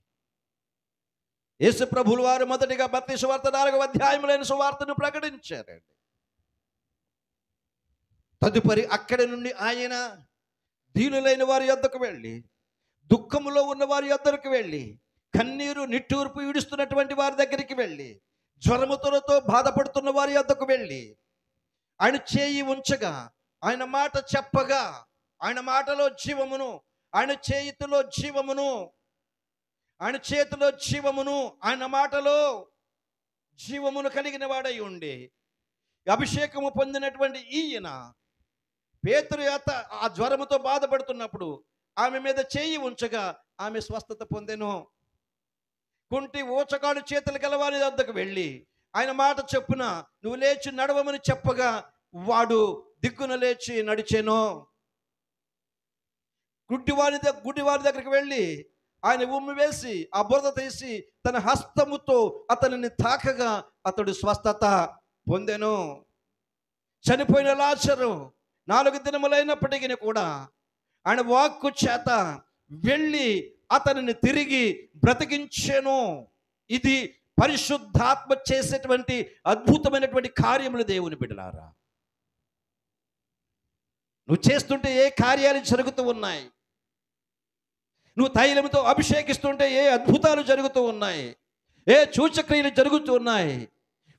యేసు ప్రభులు వారు మొదటిగా మత్తయి సువార్త 4వ అధ్యాయములైన సువార్తను ప్రకటించారండి. తదుపరి అక్కడి నుండి ఆయన దీనులైన వారి యొద్దకు వెళ్ళి, దుఃఖములో ఉన్న వారి యొద్దకు వెళ్ళి, కన్నీరు నిట్టూర్పు ఈడుస్తున్నటువంటి వారి దగ్గరికి వెళ్ళి, జ్వరముతో బాధపడుతున్న వారి యొద్దకు వెళ్ళి ఆయన చేయి ఉంచగా, ఆయన మాట చెప్పగా, ఆయన మాటలో జీవమును, ఆయన చేతిలో జీవమును, ఆయన చేతిలో జీవమును, ఆయన మాటలో జీవమును కలిగిన వాడై ఉండి అభిషేకము పొందినటువంటి ఈయన పేతురు ఆ జ్వరముతో బాధపడుతున్నప్పుడు ఆమె మీద చేయి ఉంచగా ఆమె స్వస్థత పొందెను. కుంటి ఊచకాడు చేతులు గలవారి వద్దకు వెళ్ళి ఆయన మాట చెప్పున నువ్వు లేచి నడవమని చెప్పగా వాడు దిగ్గున లేచి నడిచెను. గుడ్డివారి దగ్గరికి వెళ్ళి ఆయన ఉమ్మి వేసి ఆ బురద తీసి తన హస్తముతో అతనిని తాకగా అతడు స్వస్థత పొందెను. చనిపోయిన లాజరు 4 దినములైనప్పటికీ కూడా ఆయన వాక్కు చేత వెళ్ళి అతనిని తిరిగి బ్రతికించెను. ఇది పరిశుద్ధాత్మ చేసేటువంటి అద్భుతమైనటువంటి కార్యములు దేవుని బిడ్డలారా. నువ్వు చేస్తుంటే ఏ కార్యాలు జరుగుతూ ఉన్నాయి, నువ్వు తైలంతో అభిషేకిస్తుంటే ఏ అద్భుతాలు జరుగుతూ ఉన్నాయి, ఏ సూచక్రియలు జరుగుతూ ఉన్నాయి.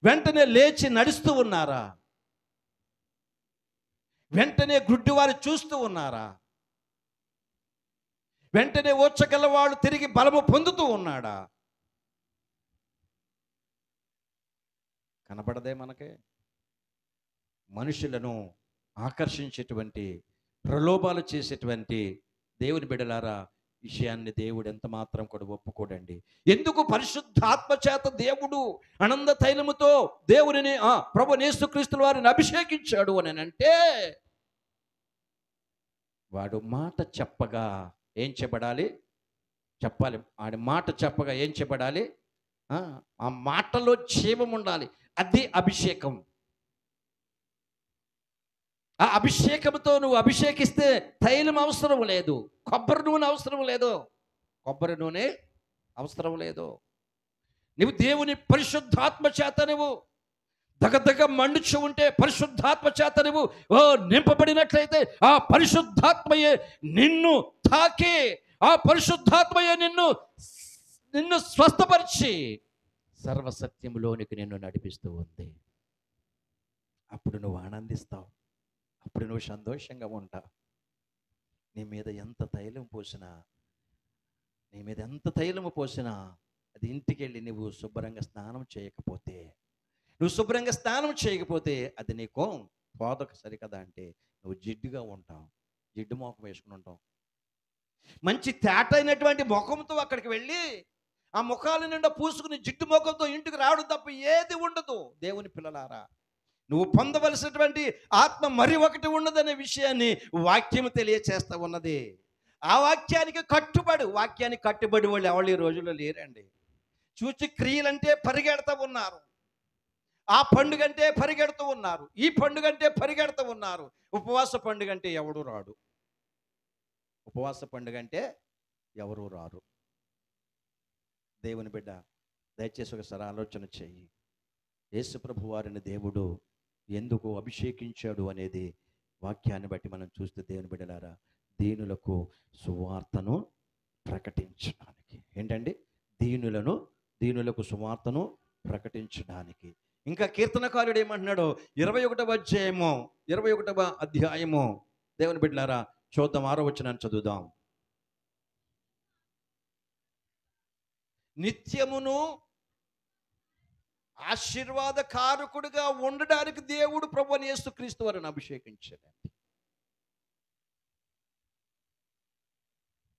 వెంటనే లేచి నడుస్తూ ఉన్నారా? వెంటనే గుడ్డివారు చూస్తూ ఉన్నారా? వెంటనే ఓచగల వాళ్ళు తిరిగి బలము పొందుతూ ఉన్నాడా? కనబడదే మనకే. మనుషులను ఆకర్షించేటువంటి, ప్రలోభాలు చేసేటువంటి దేవుని బిడ్డలారా విషయాన్ని దేవుడు ఎంత మాత్రం కూడా ఒప్పుకోడండి. ఎందుకు? పరిశుద్ధాత్మ చేత దేవుడు ఆనంద తైలముతో దేవునిని ప్రభు యేసుక్రీస్తు వారిని అభిషేకించాడు అని అంటే వాడు మాట చెప్పగా ఏం చేయబడాలి? చెప్పాలి. ఆడి మాట చెప్పగా ఏం చేయబడాలి? ఆ మాటలో జీవం ఉండాలి. అది అభిషేకం. ఆ అభిషేకంతో నువ్వు అభిషేకిస్తే తైలం అవసరం లేదు, కొబ్బరి నూనె అవసరం లేదు, నువ్వు దేవుని పరిశుద్ధాత్మ చేత నువ్వు దగదగ మండుచు ఉంటే, పరిశుద్ధాత్మ చేత నువ్వు నింపబడినట్లయితే ఆ పరిశుద్ధాత్మయే నిన్ను తాకి, ఆ పరిశుద్ధాత్మయే నిన్ను స్వస్థపరిచి సర్వసత్యములోనికి నిన్ను నడిపిస్తూ ఉంది. అప్పుడు నువ్వు ఆనందిస్తావు, అప్పుడు నువ్వు సంతోషంగా ఉంటావు. నీ మీద ఎంత తైలము పోసినా అది ఇంటికి వెళ్ళి నువ్వు శుభ్రంగా స్నానం చేయకపోతే, నువ్వు శుభ్రంగా స్నానం చేయకపోతే అది నీకు పోదక సరికదా అంటే నువ్వు జిడ్డుగా ఉంటావు, జిడ్డు మొఖం వేసుకుని ఉంటావు. మంచి తేటైనటువంటి ముఖంతో అక్కడికి వెళ్ళి ఆ ముఖాల నిండా పూసుకుని జిడ్డు ముఖంతో ఇంటికి రావడం తప్ప ఏది ఉండదు. దేవుని పిల్లలారా, నువ్వు పొందవలసినటువంటి ఆత్మ మరి ఒకటి ఉన్నదనే విషయాన్ని వాక్యం తెలియచేస్తా ఉన్నది. ఆ వాక్యానికి కట్టుబడి వాళ్ళు ఎవరు ఈ రోజుల్లో లేరండి. చూచి క్రియలంటే పరిగెడతా ఉన్నారు, ఆ పండుగ అంటే పరిగెడుతూ ఉన్నారు, ఈ పండుగ అంటే పరిగెడుతూ ఉన్నారు. ఉపవాస పండుగ అంటే ఎవడు రాడు, ఉపవాస పండుగ అంటే ఎవరు రారు. దేవుని బిడ్డ, దయచేసి ఒకసారి ఆలోచన చెయ్యి. యేసు ప్రభు వారిని దేవుడు ఎందుకు అభిషేకించాడు అనేది వాక్యాన్ని బట్టి మనం చూస్తే, దేవుని బిడ్డలారా, దీనులకు సువార్తను ప్రకటించడానికి. ఏంటండి? దీనులకు సువార్తను ప్రకటించడానికి. ఇంకా కీర్తనకారుడు ఏమంటున్నాడు? 21వ అధ్యాయము దేవుని బిడ్డలారా చూద్దాం, 6వ వచనాన్ని చదువుదాం. నిత్యమును ఆశీర్వాదకారకుడిగా ఉండడానికి దేవుడు ప్రభువైన యేసుక్రీస్తు వారిని అభిషేకించాడండి.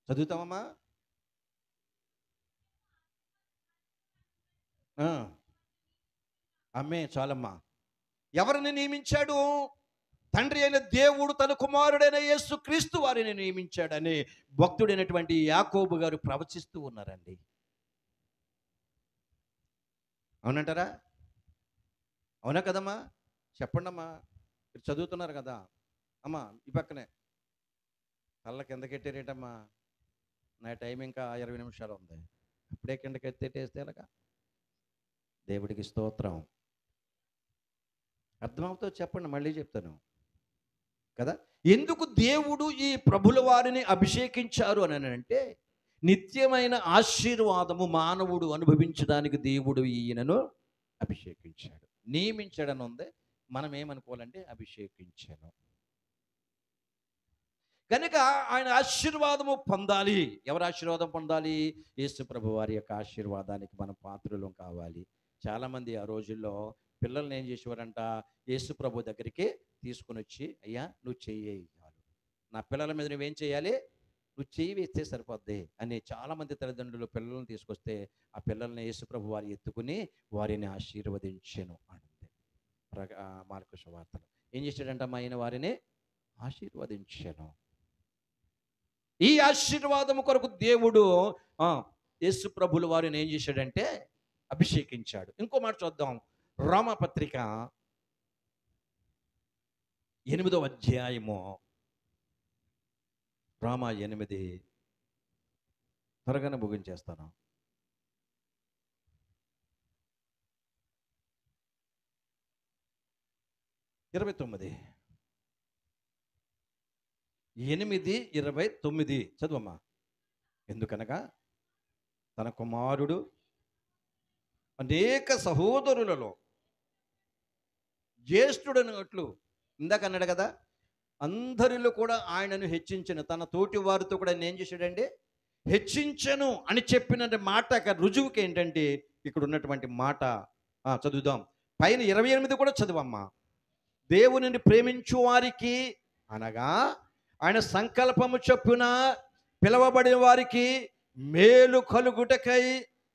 చదువుతామమ్మా? అమ్మే చాలమ్మా. ఎవరిని నియమించాడు? తండ్రి అయిన దేవుడు తన కుమారుడైన యేసుక్రీస్తు వారిని నియమించాడని భక్తుడైనటువంటి యాకోబు గారు ప్రవచిస్తూ ఉన్నారండి. అవునంటారా? అవునా కదమ్మా? చెప్పండి అమ్మా. మీరు చదువుతున్నారు కదా అమ్మా. ఈ పక్కనే కళ్ళ కిందకెట్టేరేటమ్మా? నా టైం ఇంకా 20 నిమిషాలు ఉంది. అప్పుడే కిందకెత్తేటేస్తే ఎలాగా? దేవుడికి స్తోత్రం. అర్థమవుతో చెప్పండి, మళ్ళీ చెప్తాను కదా. ఎందుకు దేవుడు ఈ ప్రభుల వారిని అభిషేకించారు అని అంటే, నిత్యమైన ఆశీర్వాదము మానవుడు అనుభవించడానికి దేవుడు ఈయనను అభిషేకించాడు. నియమించడని ఉంది, మనం ఏమనుకోవాలంటే అభిషేకించాను కనుక ఆయన ఆశీర్వాదము పొందాలి. ఎవరు ఆశీర్వాదం పొందాలి? యేసు ప్రభు వారి యొక్క ఆశీర్వాదానికి మనం పాత్రలు కావాలి. చాలామంది ఆ రోజుల్లో పిల్లల్ని ఏం చేసేవారంట? యేసు ప్రభు దగ్గరికి తీసుకుని వచ్చి, అయ్యా నువ్వు చెయ్యి, నా పిల్లల మీద నువ్వేం చేయాలి? నువ్వు చెయ్యి వేస్తే సరిపోద్ది అని చాలామంది తల్లిదండ్రులు పిల్లల్ని తీసుకొస్తే ఆ పిల్లల్ని యేసు ప్రభు వారు ఎత్తుకుని వారిని ఆశీర్వదించెను అంటుంది మార్కు సువార్తలో. ఏం చేశాడంట? ఆయన వారిని ఆశీర్వదించెను. ఈ ఆశీర్వాదము కొరకు దేవుడు యేసు ప్రభుల వారిని ఏం చేశాడంటే అభిషేకించాడు. ఇంకో మాట చూద్దాం. రోమాపత్రిక 8వ అధ్యాయము, రోమా 8, త్వరగానే ముగించేస్తాను. 8:29 చదువమ్మా. ఎందుకనగా తన కుమారుడు అనేక సహోదరులలో జ్యేష్ఠుడనట్లు, ఇందాక అన్నాడు కదా, అందరిలో కూడా ఆయనను హెచ్చించను, తన తోటి వారితో కూడా ఆయన ఏం చేశాడండి? హెచ్చించను అని చెప్పిన మాట రుజువుకి ఏంటంటే ఇక్కడ ఉన్నటువంటి మాట చదువుదాం. పైన 28 కూడా చదువమ్మా. దేవునిని ప్రేమించు వారికి అనగా ఆయన సంకల్పము చొప్పున పిలవబడిన వారికి మేలు కలుగుటకై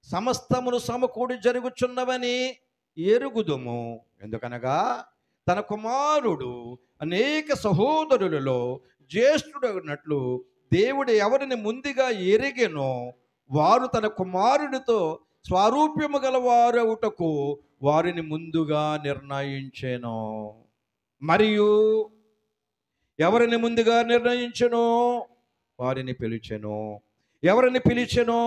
సమస్తమును సమకూడి జరుగుచున్నవని ఎరుగుదుము. ఎందుకనగా తన కుమారుడు అనేక సహోదరులలో జ్యేష్ఠుడన్నట్లు దేవుడు ఎవరిని ముందుగా ఎరిగెనో వారు తన కుమారుడితో స్వారూప్యము గలవారవుటకు వారిని ముందుగా నిర్ణయించెను. మరియు ఎవరిని ముందుగా నిర్ణయించెనో వారిని పిలిచెను, ఎవరిని పిలిచెనో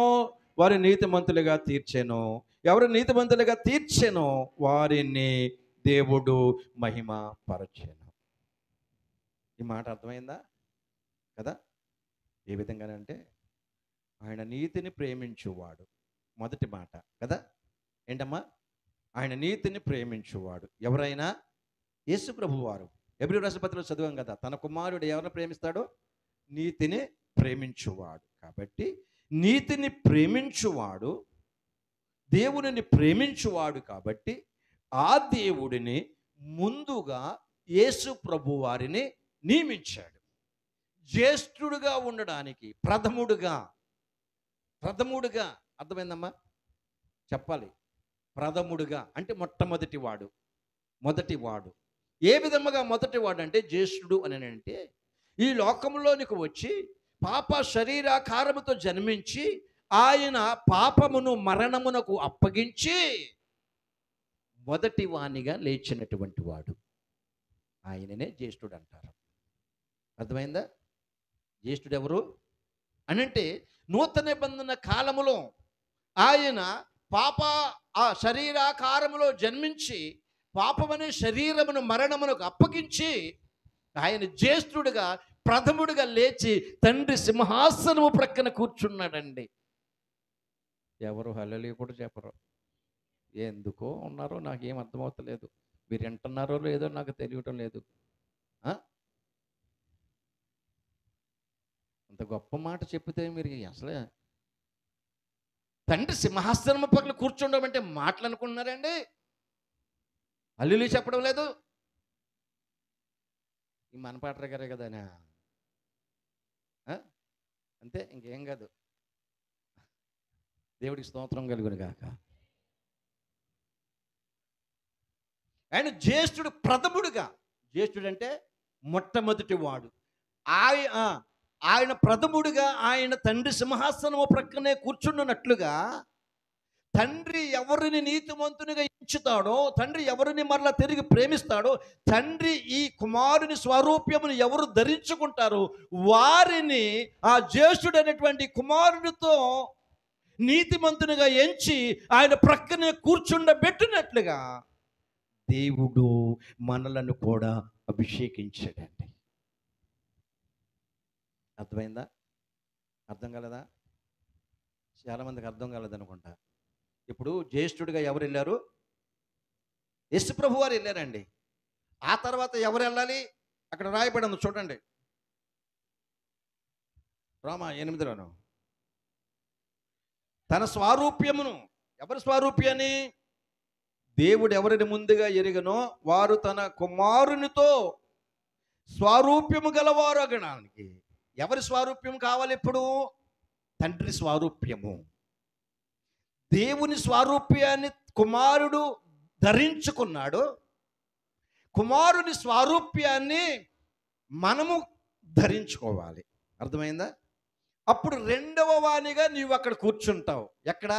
వారిని నీతిమంతులుగా తీర్చెను, ఎవరిని నీతిమంతులుగా తీర్చెనో వారిని దేవుడు మహిమ పరచెను. ఈ మాట అర్థమైందా కదా? ఏ విధంగానంటే ఆయన నీతిని ప్రేమించువాడు, మొదటి మాట కదా. ఏంటమ్మా? ఆయన నీతిని ప్రేమించువాడు ఎవరైనా? యేసు ప్రభు వారు. హెబ్రీ రాసిన పత్రికలో చదివాం కదా, తన కుమారుడు ఎవరిని ప్రేమిస్తాడో? నీతిని ప్రేమించువాడు. కాబట్టి నీతిని ప్రేమించువాడు దేవునిని ప్రేమించువాడు. కాబట్టి ఆ దేవుడిని ముందుగా యేసు ప్రభు వారిని నియమించాడు. జ్యేష్ఠుడుగా ఉండడానికి, ప్రథముడుగా అర్థమైందమ్మా? చెప్పాలి. ప్రథముడుగా అంటే మొదటివాడు. ఏ విధముగా మొదటివాడు అంటే జ్యేష్ఠుడు అని అంటే, ఈ లోకంలోనికి వచ్చి పాప శరీరాకారముతో జన్మించి ఆయన పాపమును మరణమునకు అప్పగించి మొదటి వానిగా లేచినటువంటి వాడు, ఆయననే జ్యేష్ఠుడు అంటారు. అర్థమైందా? జ్యేష్ఠుడు ఎవరు అనంటే, నూతన నిబంధన కాలములో ఆయన ఆ శరీరాకారములో జన్మించి పాపమనే శరీరమును మరణమునకు అప్పగించి ఆయన జ్యేష్ఠుడుగా ప్రథముడుగా లేచి తండ్రి సింహాసనము ప్రక్కన కూర్చున్నాడండి. ఎవరు హల్లెలూయా కూడా చెప్పరు. ఎందుకో ఉన్నారో నాకేం అర్థమవుతలేదు. మీరు వింటున్నారో లేదో నాకు తెలియటం లేదు. అంత గొప్ప మాట చెప్తే మీరు అసలే తండ్రి సింహాసనం పక్కన కూర్చుండడం అంటే మాటలు అనుకుంటున్నారండి? హల్లెలూయా చెప్పడం లేదు. ఈ మనపాటర గారే కదా అంతే, ఇంకేం కాదు. దేవుడికి స్తోత్రం కలుగును గాక. ఆయన జ్యేష్ఠుడు ప్రథముడుగా, జ్యేష్ఠుడు అంటే మొట్టమొదటి వాడు. ఆయన ప్రథముడుగా ఆయన తండ్రి సింహాసనము ప్రక్కనే కూర్చున్నట్లుగా తండ్రి ఎవరిని నీతిమంతునిగా ఎంచుతాడో, తండ్రి ఎవరిని మరలా తిరిగి ప్రేమిస్తాడో, తండ్రి ఈ కుమారుని స్వరూప్యమును ఎవరు ధరించుకుంటారో వారిని ఆ జ్యేష్ఠుడు అనేటువంటి కుమారునితో నీతిమంతునిగా ఎంచి ఆయన ప్రక్కనే కూర్చుండబెట్టినట్లుగా దేవుడు మనలను కూడా అభిషేకించాడండి. అర్థమైందా? అర్థం కాలేదా? చాలామందికి అర్థం కాలేదనుకుంటా. ఇప్పుడు జ్యేష్ఠుడిగా ఎవరు వెళ్ళారు? యేసు ప్రభు వారు వెళ్ళారండి. ఆ తర్వాత ఎవరు వెళ్ళాలి? అక్కడ రాయబడి ఉంది చూడండి, రోమా 8లోను. తన స్వారూప్యమును, ఎవరి స్వారూప్యాన్ని? దేవుడు ఎవరిని ముందుగా ఎరిగనో వారు తన కుమారునితో స్వారూప్యము గలవారు అగడానికి. ఎవరి స్వారూప్యం కావాలి ఇప్పుడు? తండ్రి స్వారూప్యము. దేవుని స్వారూప్యాన్ని కుమారుడు ధరించుకున్నాడు. కుమారుని స్వారూప్యాన్ని మనము ధరించుకోవాలి. అర్థమైందా? అప్పుడు రెండవ వానిగా నీవు అక్కడ కూర్చుంటావు. ఎక్కడ?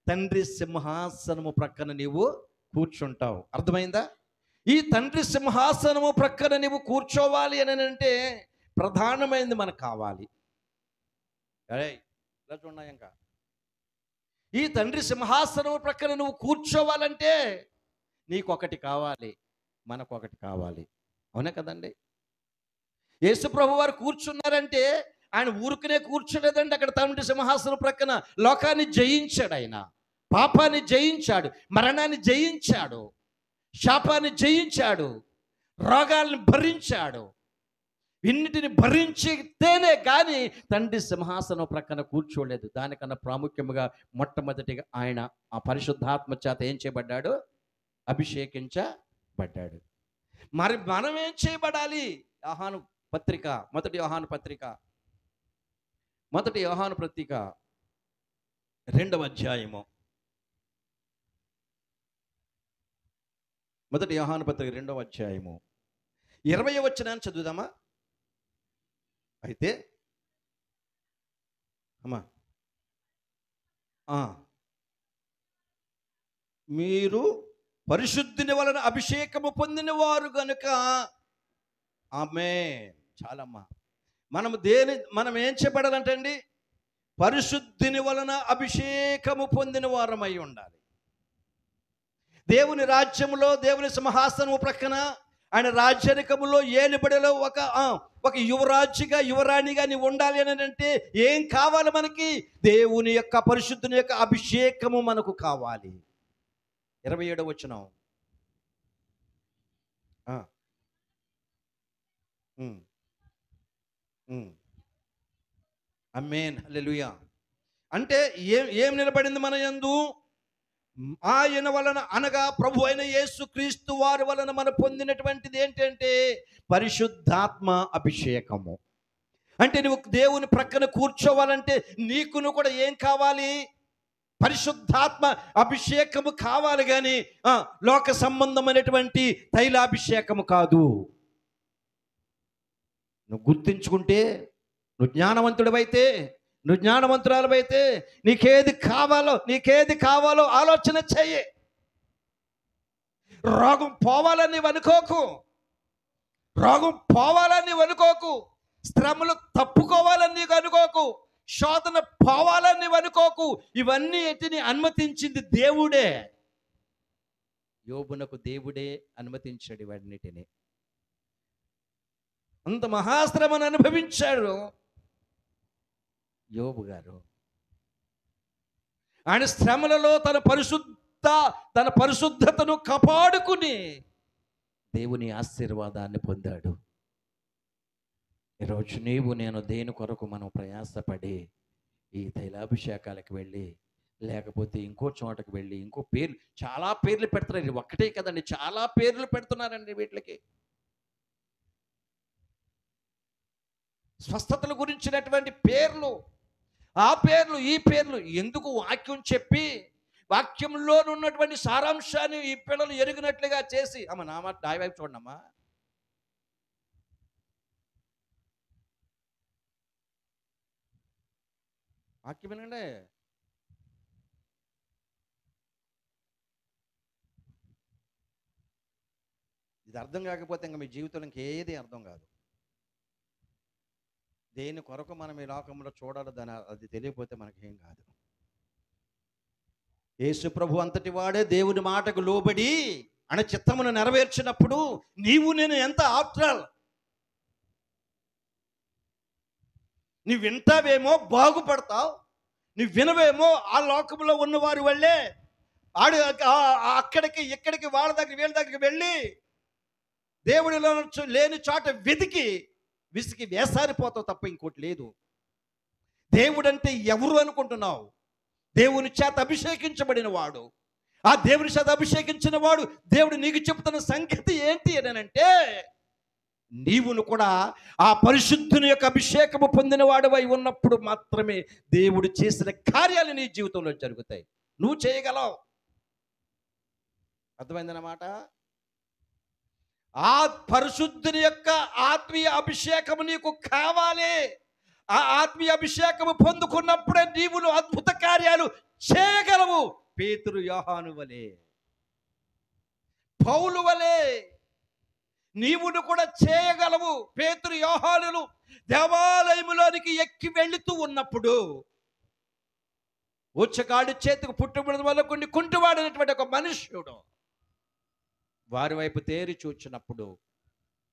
తండ్రి సింహాసనము ప్రక్కన నీవు కూర్చుంటావు. అర్థమైందా? ఈ తండ్రి సింహాసనము ప్రక్కన నీవు కూర్చోవాలి అని అంటే ప్రధానమైనది మనకు కావాలి. ఇలా చూడండి, ఇంకా ఈ తండ్రి సింహాసనం ప్రక్కన నువ్వు కూర్చోవాలంటే నీకొకటి కావాలి, మనకొకటి కావాలి. అవునా కదండి? యేసు ప్రభు వారు కూర్చున్నారంటే ఆయన ఊరుకునే కూర్చోలేదండి. అక్కడ తండ్రి సింహాసనం ప్రక్కన లోకాన్ని జయించాడు. ఆయన పాపాన్ని జయించాడు, మరణాన్ని జయించాడు, శాపాన్ని జయించాడు, రోగాల్ని భరించాడు. ఇన్నిటిని భరించితేనే కానీ తండ్రి సింహాసనం ప్రక్కన కూర్చోలేదు. దానికన్నా ప్రాముఖ్యంగా మొట్టమొదటిగా ఆయన ఆ పరిశుద్ధాత్మ చేత ఏం చేయబడ్డాడు? అభిషేకించబడ్డాడు. మరి మనం ఏం చేయబడాలి? మొదటి యోహాను పత్రిక 2వ అధ్యాయము. మొదటి యోహాను పత్రిక 2వ అధ్యాయము 20వ వచనాన్ని చదువుదామా? అయితే అమ్మా, మీరు పరిశుద్ధిని వలన అభిషేకము పొందిన వారు గనుక. ఆమేన్. చాలమ్మా. మనం ఏం చెప్పడాలంటే అండి, పరిశుద్ధిని వలన అభిషేకము పొందిన వారమై ఉండాలి. దేవుని రాజ్యములో, దేవుని సింహాసనము ప్రక్కన, ఆయన రాజ్యానికములో ఏలుబడిలో ఒక యువరాణిగా నీవు ఉండాలి అని అంటే ఏం కావాలి మనకి? దేవుని యొక్క పరిశుద్ధుని యొక్క అభిషేకము మనకు కావాలి. 27వ వచనం. ఆమేన్. హల్లెలూయా. అంటే ఏం నిలబడింది మన యందు? ఆయన వలన అనగా ప్రభు అయిన యేసు క్రీస్తు వారి వలన మనం పొందినటువంటిది ఏంటంటే పరిశుద్ధాత్మ అభిషేకము. అంటే నువ్వు దేవుని ప్రక్కన కూర్చోవాలంటే నీకును కూడా ఏం కావాలి? పరిశుద్ధాత్మ అభిషేకము కావాలి. కానీ లోక సంబంధమైనటువంటి తైలాభిషేకము కాదు. నువ్వు గుర్తించుకుంటే, నువ్వు జ్ఞానవంతుడివైతే, నువ్వు జ్ఞానవంతురాలవైతే, నీకేది కావాలో ఆలోచన చెయ్యి. రోగం పోవాలని నీవు అనుకోకు, రోగం పోవాలని నీవు అనుకోకు, శ్రమలు తప్పుకోవాలని నీకు అనుకోకు, శోధన పోవాలని నీవు అనుకోకు. ఇవన్నీ ఎటిని అనుమతించింది దేవుడే. యోబునకు దేవుడే అనుమతించాడు ఇవన్నిటిని. అంత మహాశ్రమను అనుభవించాడు యోబు గారు. ఆయన శ్రమలలో తన పరిశుద్ధతను కాపాడుకుని దేవుని ఆశీర్వాదాన్ని పొందాడు. ఈరోజు నేను దేని కొరకు మనం ప్రయాసపడి ఈ తైలాభిషేకాలకు వెళ్ళి, లేకపోతే ఇంకో చోటకు వెళ్ళి ఇంకో పేర్లు, చాలా పేర్లు పెడుతున్నారు. ఒక్కటే కదండి, చాలా పేర్లు పెడుతున్నారండి వీటికి. స్వస్థతల గురించినటువంటి పేర్లు, ఆ పేర్లు ఈ పేర్లు ఎందుకు? వాక్యం చెప్పి వాక్యంలో ఉన్నటువంటి సారాంశాన్ని ఈ పిల్లలు ఎరిగినట్లుగా చేసి, అమ్మ నా మాట నా వైపు చూడమ్మా, వాక్యం వినండి. ఇది అర్థం కాకపోతే ఇంకా మీ జీవితంలో ఇంకేది అర్థం కాదు. దేని కొరకు మనం ఈ లోకంలో చూడాలో అది తెలియకపోతే మనకేం కాదు. యేసు ప్రభు అంతటి వాడే దేవుని మాటకు లోబడి అనే చిత్తమును నెరవేర్చినప్పుడు నీవు నేను ఎంత ఆప్ట్రాల్. నీవు వింటావేమో బాగుపడతావు, నీవు వినవేమో ఆ లోకంలో ఉన్నవారి వల్లే అక్కడికి ఇక్కడికి వీళ్ళ దగ్గరికి వెళ్ళి దేవుడిలో లేని చోట వెతికి విసికి వేసారిపోతావు తప్ప ఇంకోటి లేదు. దేవుడంటే ఎవరు అనుకుంటున్నావు? దేవుని చేత అభిషేకించబడిన వాడు. ఆ దేవుని చేత అభిషేకించిన వాడు దేవుడు నీకు చెబుతున్న సంగతి ఏంటి అని అంటే, నీవును కూడా ఆ పరిశుద్ధుని యొక్క అభిషేకము పొందిన వాడివై ఉన్నప్పుడు మాత్రమే దేవుడు చేసిన కార్యాలు నీ జీవితంలో జరుగుతాయి. నువ్వు చేయగలవు. అర్థమైందన్నమాట. ఆ పరిశుద్ధుని యొక్క ఆత్మీయ అభిషేకము నీకు కావాలి. ఆ ఆత్మీయ అభిషేకము పొందుకున్నప్పుడే నీవును అద్భుత కార్యాలు చేయగలవు. పేతురు యోహాను వలె, పౌలు వలె నీవును కూడా చేయగలవు. పేతురు యోహానులు దేవాలయములోనికి ఎక్కి వెళుతూ ఉన్నప్పుడు ఉచ్చకాడి చేతికి పుట్టుబడి వల్ల కొన్ని కుంటివాడైనటువంటి ఒక మనుష్యుడు వారి వైపు తేరి చూచినప్పుడు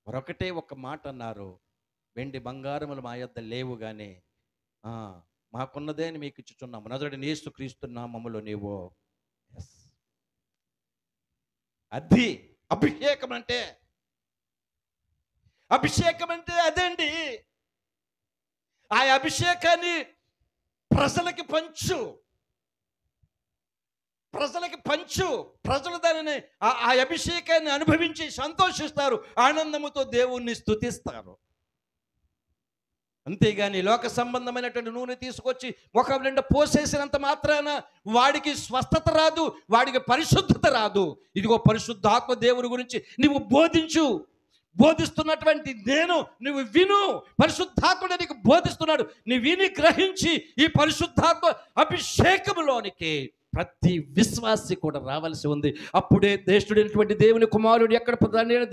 మరొకటే ఒక మాట అన్నారు, వెండి బంగారములు మా యొద్ద లేవు కానీ మాకున్నదే అని మీకు ఇచ్చుచున్నాము, నజరేయుడైన యేసు క్రీస్తు నామములో నీవు. అది అభిషేకం అంటే. అభిషేకం అంటే అదండి. ఆ అభిషేకాన్ని ప్రజలకి పంచు, ప్రజలు దానిని ఆ అభిషేకాన్ని అనుభవించి సంతోషిస్తారు, ఆనందముతో దేవుణ్ణి స్తుతిస్తారు. అంతేగాని లోక సంబంధమైనటువంటి నూనె తీసుకొచ్చి ముఖం నిండా పోసేసినంత మాత్రాన వాడికి స్వస్థత రాదు, వాడికి పరిశుద్ధత రాదు. ఇదిగో పరిశుద్ధాత్మ దేవుని గురించి నువ్వు బోధిస్తున్నటువంటి నువ్వు విను. పరిశుద్ధాత్ముడు నీకు బోధిస్తున్నాడు, నువ్వు విని గ్రహించి ఈ పరిశుద్ధాత్మ అభిషేకములోనికి ప్రతి విశ్వాసి కూడా రావాల్సి ఉంది. అప్పుడే జ్యేష్ఠుడైనటువంటి దేవుని కుమారుడు ఎక్కడ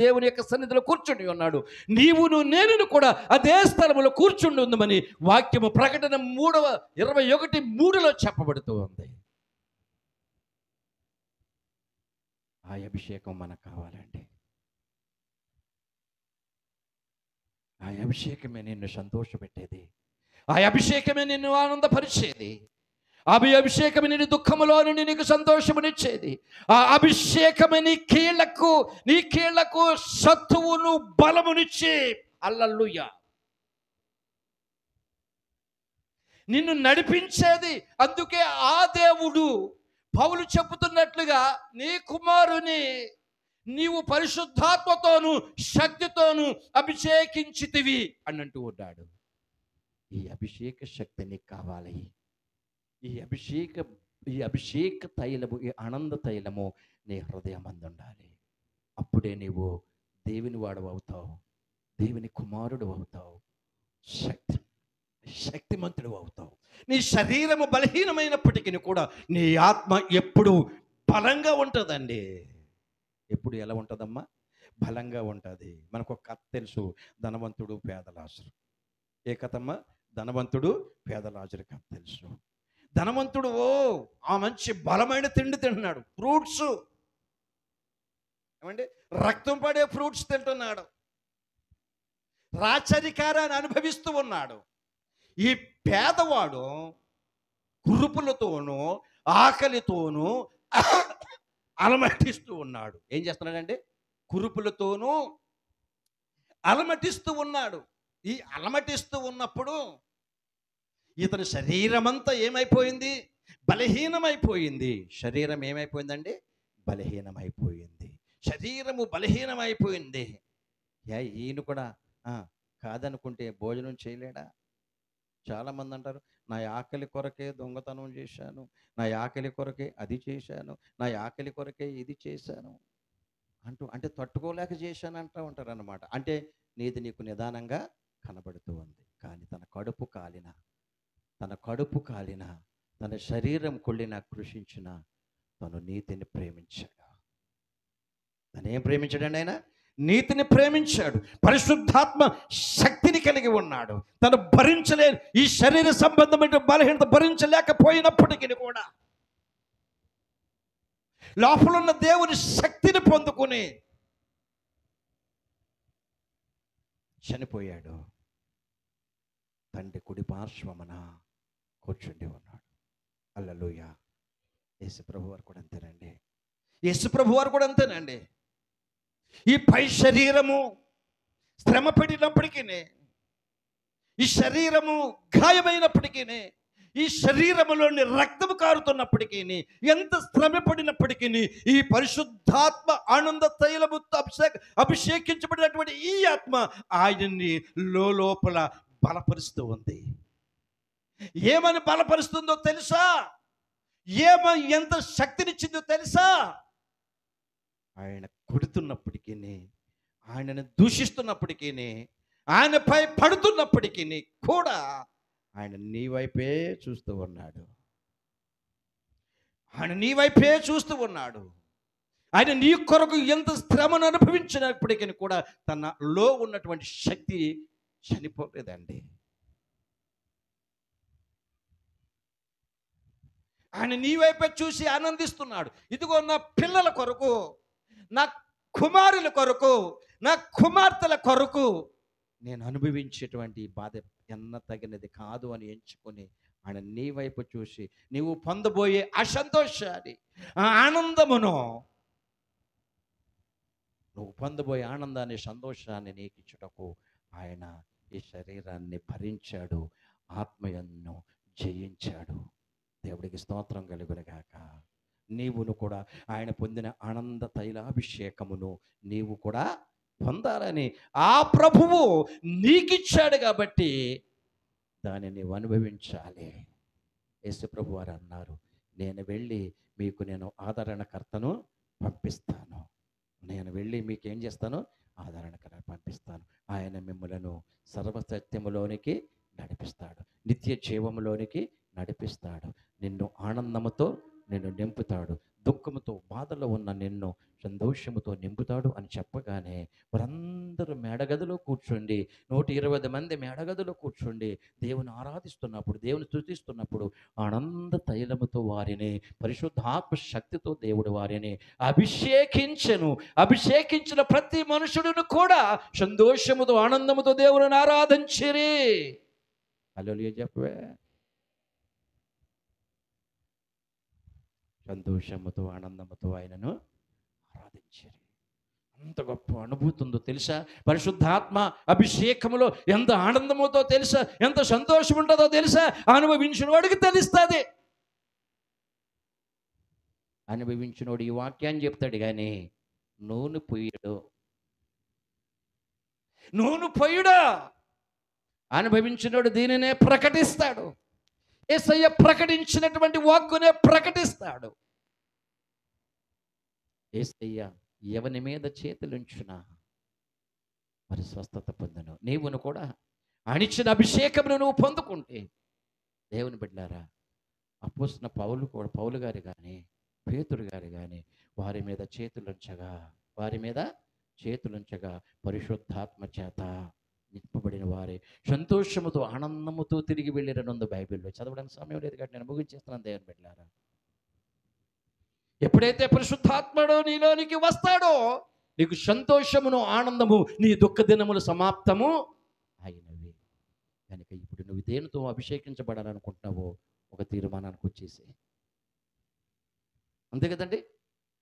దేవుని యొక్క సన్నిధిలో కూర్చుని ఉన్నాడు, నీవును నేను కూడా అదే స్థలములో కూర్చుండి ఉందమని వాక్యము ప్రకటన 3:21 చెప్పబడుతూ ఉంది. ఆ అభిషేకం మనకు కావాలండి. ఆ అభిషేకమే నిన్ను సంతోషపెట్టేది, ఆ అభిషేకమే నిన్ను ఆనందపరిచేది, ఆ అభిషేకమే నీ దుఃఖములో నుండి నీకు సంతోషమునిచ్చేది. ఆ అభిషేకమే నీ కీళ్లకు సత్తువును బలమునిచ్చి హల్లెలూయా నిన్ను నడిపించేది. అందుకే ఆ దేవుడు పౌలు చెబుతున్నట్లుగా నీ కుమారుని నీవు పరిశుద్ధాత్మతోను శక్తితోను అభిషేకించితివి అని అంటూ ఉన్నాడు. ఈ అభిషేక శక్తి నీకు కావాలి. ఈ అభిషేక తైలము, ఈ ఆనంద తైలము నీ హృదయం అందు ఉండాలి. అప్పుడే నీవు దేవుని వాడు అవుతావు, దేవుని కుమారుడు అవుతావు, శక్తిమంతుడు అవుతావు. నీ శరీరము బలహీనమైనప్పటికీ కూడా నీ ఆత్మ ఎప్పుడు బలంగా ఉంటుందండి. ఎప్పుడు ఎలా ఉంటుందమ్మా? బలంగా ఉంటుంది. మనకు ఒక కథ తెలుసు, ధనవంతుడు పేదలాజరు. ఏ కథమ్మా? ధనవంతుడు పేదలాజరు కథ తెలుసు. ధనవంతుడు ఆ మంచి బలమైన తిండి తింటున్నాడు, ఫ్రూట్స్ ఏమండి, రక్తం పడే ఫ్రూట్స్ తింటున్నాడు, రాచరికారాన్ని అనుభవిస్తూ ఉన్నాడు. ఈ పేదవాడు కురుపులతోనూ ఆకలితోనూ అలమటిస్తూ ఉన్నాడు. ఏం చేస్తున్నాడంటే కురుపులతోనూ అలమటిస్తూ ఉన్నాడు. ఈ అలమటిస్తూ ఉన్నప్పుడు ఇతని శరీరమంతా ఏమైపోయింది? బలహీనమైపోయింది. శరీరం ఏమైపోయిందండి? బలహీనమైపోయింది. శరీరము బలహీనమైపోయింది. ఈయన కూడా కాదనుకుంటే భోజనం చేయలేడా? చాలామంది అంటారు, నా ఆకలి కొరకే దొంగతనం చేశాను, నా ఆకలి కొరకే అది చేశాను, నా ఆకలి కొరకే ఇది చేశాను అంటే తట్టుకోలేక చేశాను అంటూ ఉంటారు అన్నమాట. అంటే నీకు నిదానంగా కనబడుతూ ఉంది. కానీ తన కడుపు కాలిన తన శరీరం కొళ్ళిన కృషించిన తను నీతిని ప్రేమించాడు. తనేం ప్రేమించాడండి? ఆయన నీతిని ప్రేమించాడు. పరిశుద్ధాత్మ శక్తిని కలిగి ఉన్నాడు. తను భరించలేని ఈ శరీర సంబంధమైన బలహీనత భరించలేకపోయినప్పటికీ కూడా లోపల ఉన్న దేవుని శక్తిని పొందుకుని చనిపోయాడు. తండ్రి కుడి పార్శ్వమున కూర్చుండి ఉన్నాడు. హల్లెలూయా. యేసుప్రభు వారు కూడా అంతేనండి. యేసుప్రభు వారు కూడా అంతేనండి. ఈ పై శరీరము శ్రమ పడినప్పటికీ, ఈ శరీరము గాయమైనప్పటికీ, ఈ శరీరములోని రక్తము కారుతున్నప్పటికీ, ఎంత శ్రమ పడినప్పటికీ ఈ పరిశుద్ధాత్మ ఆనంద తైలముతో అభిషేకించబడినటువంటి ఈ ఆత్మ ఆయన్ని లోపల బలపరుస్తూ ఉంది. ఏమని బలపరుస్తుందో తెలుసా? ఎంత శక్తినిచ్చిందో తెలుసా? ఆయన కొడుతున్నప్పటికీ, ఆయనను దూషిస్తున్నప్పటికీ, ఆయనపై పడుతున్నప్పటికీ కూడా ఆయన నీ వైపే చూస్తూ ఉన్నాడు. ఆయన నీ కొరకు ఎంత శ్రమను అనుభవించినప్పటికీ కూడా తనలో ఉన్నటువంటి శక్తి చనిపోలేదండి. ఆయన నీ వైపే చూసి ఆనందిస్తున్నాడు. ఇదిగో నా పిల్లల కొరకు, నా కుమారుల కొరకు, నా కుమార్తెల కొరకు నేను అనుభవించేటువంటి బాధ ఎన్న తగినది కాదు అని ఎంచుకొని ఆయన నీ వైపు చూసి నీవు పొందబోయే ఆ సంతోషాన్ని, ఆ ఆనందమును, నువ్వు పొందబోయే ఆనందాన్ని, సంతోషాన్ని నీకు ఇచ్చుటకు ఆయన ఈ శరీరాన్ని భరించాడు, ఆత్మయన్ను జయించాడు. దేవుడికి స్తోత్రం కలుగునుగాక. నీవును కూడా ఆయన పొందిన ఆనంద తైలాభిషేకమును నీవు కూడా పొందాలని ఆ ప్రభువు నీకిచ్చాడు కాబట్టి దాన్ని నీవు అనుభవించాలి. యేసు ప్రభు వారు అన్నారు, నేను వెళ్ళి మీకు నేను ఆదరణకర్తను పంపిస్తాను. నేను వెళ్ళి మీకు ఏం చేస్తాను? ఆదరణకర్త పంపిస్తాను. ఆయన మిమ్మలను సర్వసత్యములోనికి నడిపిస్తాడు, నిత్య జీవములోనికి నడిపిస్తాడు. నిన్ను ఆనందముతో నిన్ను నింపుతాడు, దుఃఖముతో బాధలో ఉన్న నిన్ను సంతోషముతో నింపుతాడు అని చెప్పగానే వారందరూ మేడగదిలో కూర్చోండి, 120 మంది మేడగదిలో కూర్చోండి దేవుని ఆరాధిస్తున్నప్పుడు, దేవుని స్తుతిస్తున్నప్పుడు ఆనంద తైలముతో వారిని, పరిశుద్ధాత్మ శక్తితో దేవుడు వారిని అభిషేకించెను. అభిషేకించిన ప్రతి మనుషుడును కూడా సంతోషముతో ఆనందముతో దేవుని ఆరాధించిరి. హల్లెలూయా చెప్పవే. సంతోషముతో ఆనందముతో ఆయనను ఆరాధించారు. అంత గొప్ప అనుభూతి ఉందో తెలుసా? పరిశుద్ధాత్మ అభిషేకములో ఎంత ఆనందముతో తెలుసా, ఎంత సంతోషం ఉంటుందో తెలుసా? అనుభవించిన వాడికి తెలుస్తుంది. అనుభవించినోడు ఈ వాక్యాన్ని చెప్తాడు కానీ నూనె పొయ్యడు. నూనె పొయ్యడా అనుభవించినోడు దీనినే ప్రకటిస్తాడు. యేసయ్య ప్రకటించినటువంటి వాక్కునే ప్రకటిస్తాడు. యేసయ్య ఎవని మీద చేతులుంచునా మరి స్వస్థత పొందను. నీవును కూడా అనిచ్చిన అభిషేకమును నువ్వు పొందుకుంటే, దేవుని బిడ్డలారా, అపోస్తలుడైన పౌలు గారు కానీ పేతురు గారు కానీ వారి మీద చేతులుంచగా పరిశుద్ధాత్మ చేత నింపబడిన వారే సంతోషముతో ఆనందముతో తిరిగి వెళ్ళిరనుంది బైబిల్లో. చదవడానికి సమయం లేదు కాబట్టి నేను ముగించేస్తున్నాను దేవుని బిడ్డలారా. ఎప్పుడైతే పరిశుద్ధాత్ముడు నీలోనికి వస్తాడో నీకు సంతోషమును ఆనందము, నీ దుఃఖ దినములు సమాప్తము అయినవి. కనుక ఇప్పుడు నువ్వు దేనితో అభిషేకించబడాలనుకుంటున్నావో ఒక తీర్మానానికి వచ్చేసి, అంతే కదండి.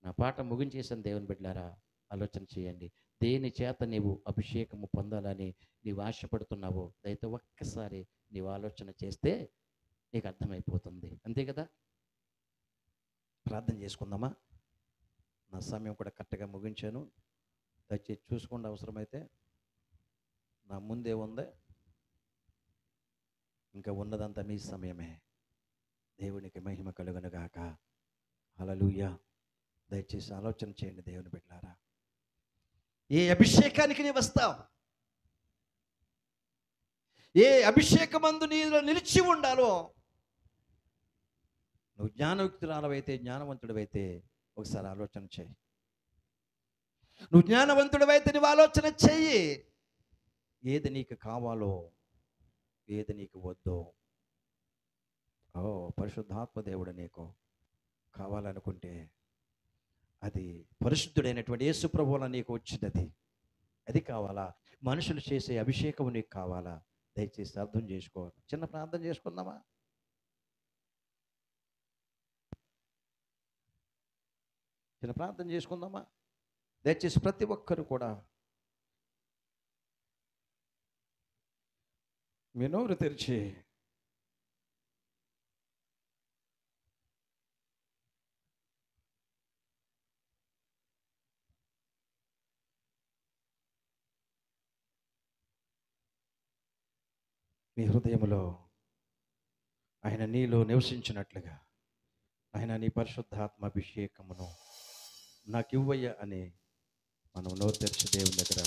నా పాట ముగించేసాను దేవుని బిడ్డలారా. ఆలోచన చేయండి, దేని చేత నీవు అభిషేకము పొందాలని నీవు ఆశపడుతున్నావో దయతో ఒక్కసారి నీవు ఆలోచన చేస్తే నీకు అర్థమైపోతుంది. అంతే కదా. ప్రార్థన చేసుకుందామా. నా సమయం కూడా కరెక్ట్గా ముగించాను. దయచేసి చూసుకోండి. అవసరమైతే నా ముందే ఉంది, ఇంకా ఉన్నదంతా మీ సమయమే. దేవునికి మహిమ కలుగునుగాక. హల్లెలూయా. దయచేసి ఆలోచన చేయండి దేవుని బిడ్డలారా. ఏ అభిషేకానికి నీ వస్తావు, ఏ అభిషేకమందు నీలో నిలిచి ఉండాలో, నువ్వు జ్ఞానయుక్తురాలవైతే, జ్ఞానవంతుడివైతే ఒకసారి ఆలోచన చేయి. నువ్వు జ్ఞానవంతుడివైతే నువ్వు ఆలోచన చెయ్యి. ఏది నీకు కావాలో, ఏది నీకు వద్దో. పరిశుద్ధాత్మ దేవుడు నీకు కావాలనుకుంటే అది పరిశుద్ధుడైనటువంటి యేసు ప్రభువుల నీకు వచ్చినది. అది కావాలా? మనుషులు చేసే అభిషేకం నీకు కావాలా? దయచేసి అర్థం చేసుకో. చిన్న ప్రార్థన చేసుకుందామా. దయచేసి ప్రతి ఒక్కరు కూడా మీ నోరు తెరిచి మీ హృదయంలో ఆయన నీలో నివసించినట్లుగా ఆయన నీ పరిశుద్ధాత్మ అభిషేకమును నాకు ఇవ్వయ్య అని మనం నోరు తెరిచి దేవుని దగ్గర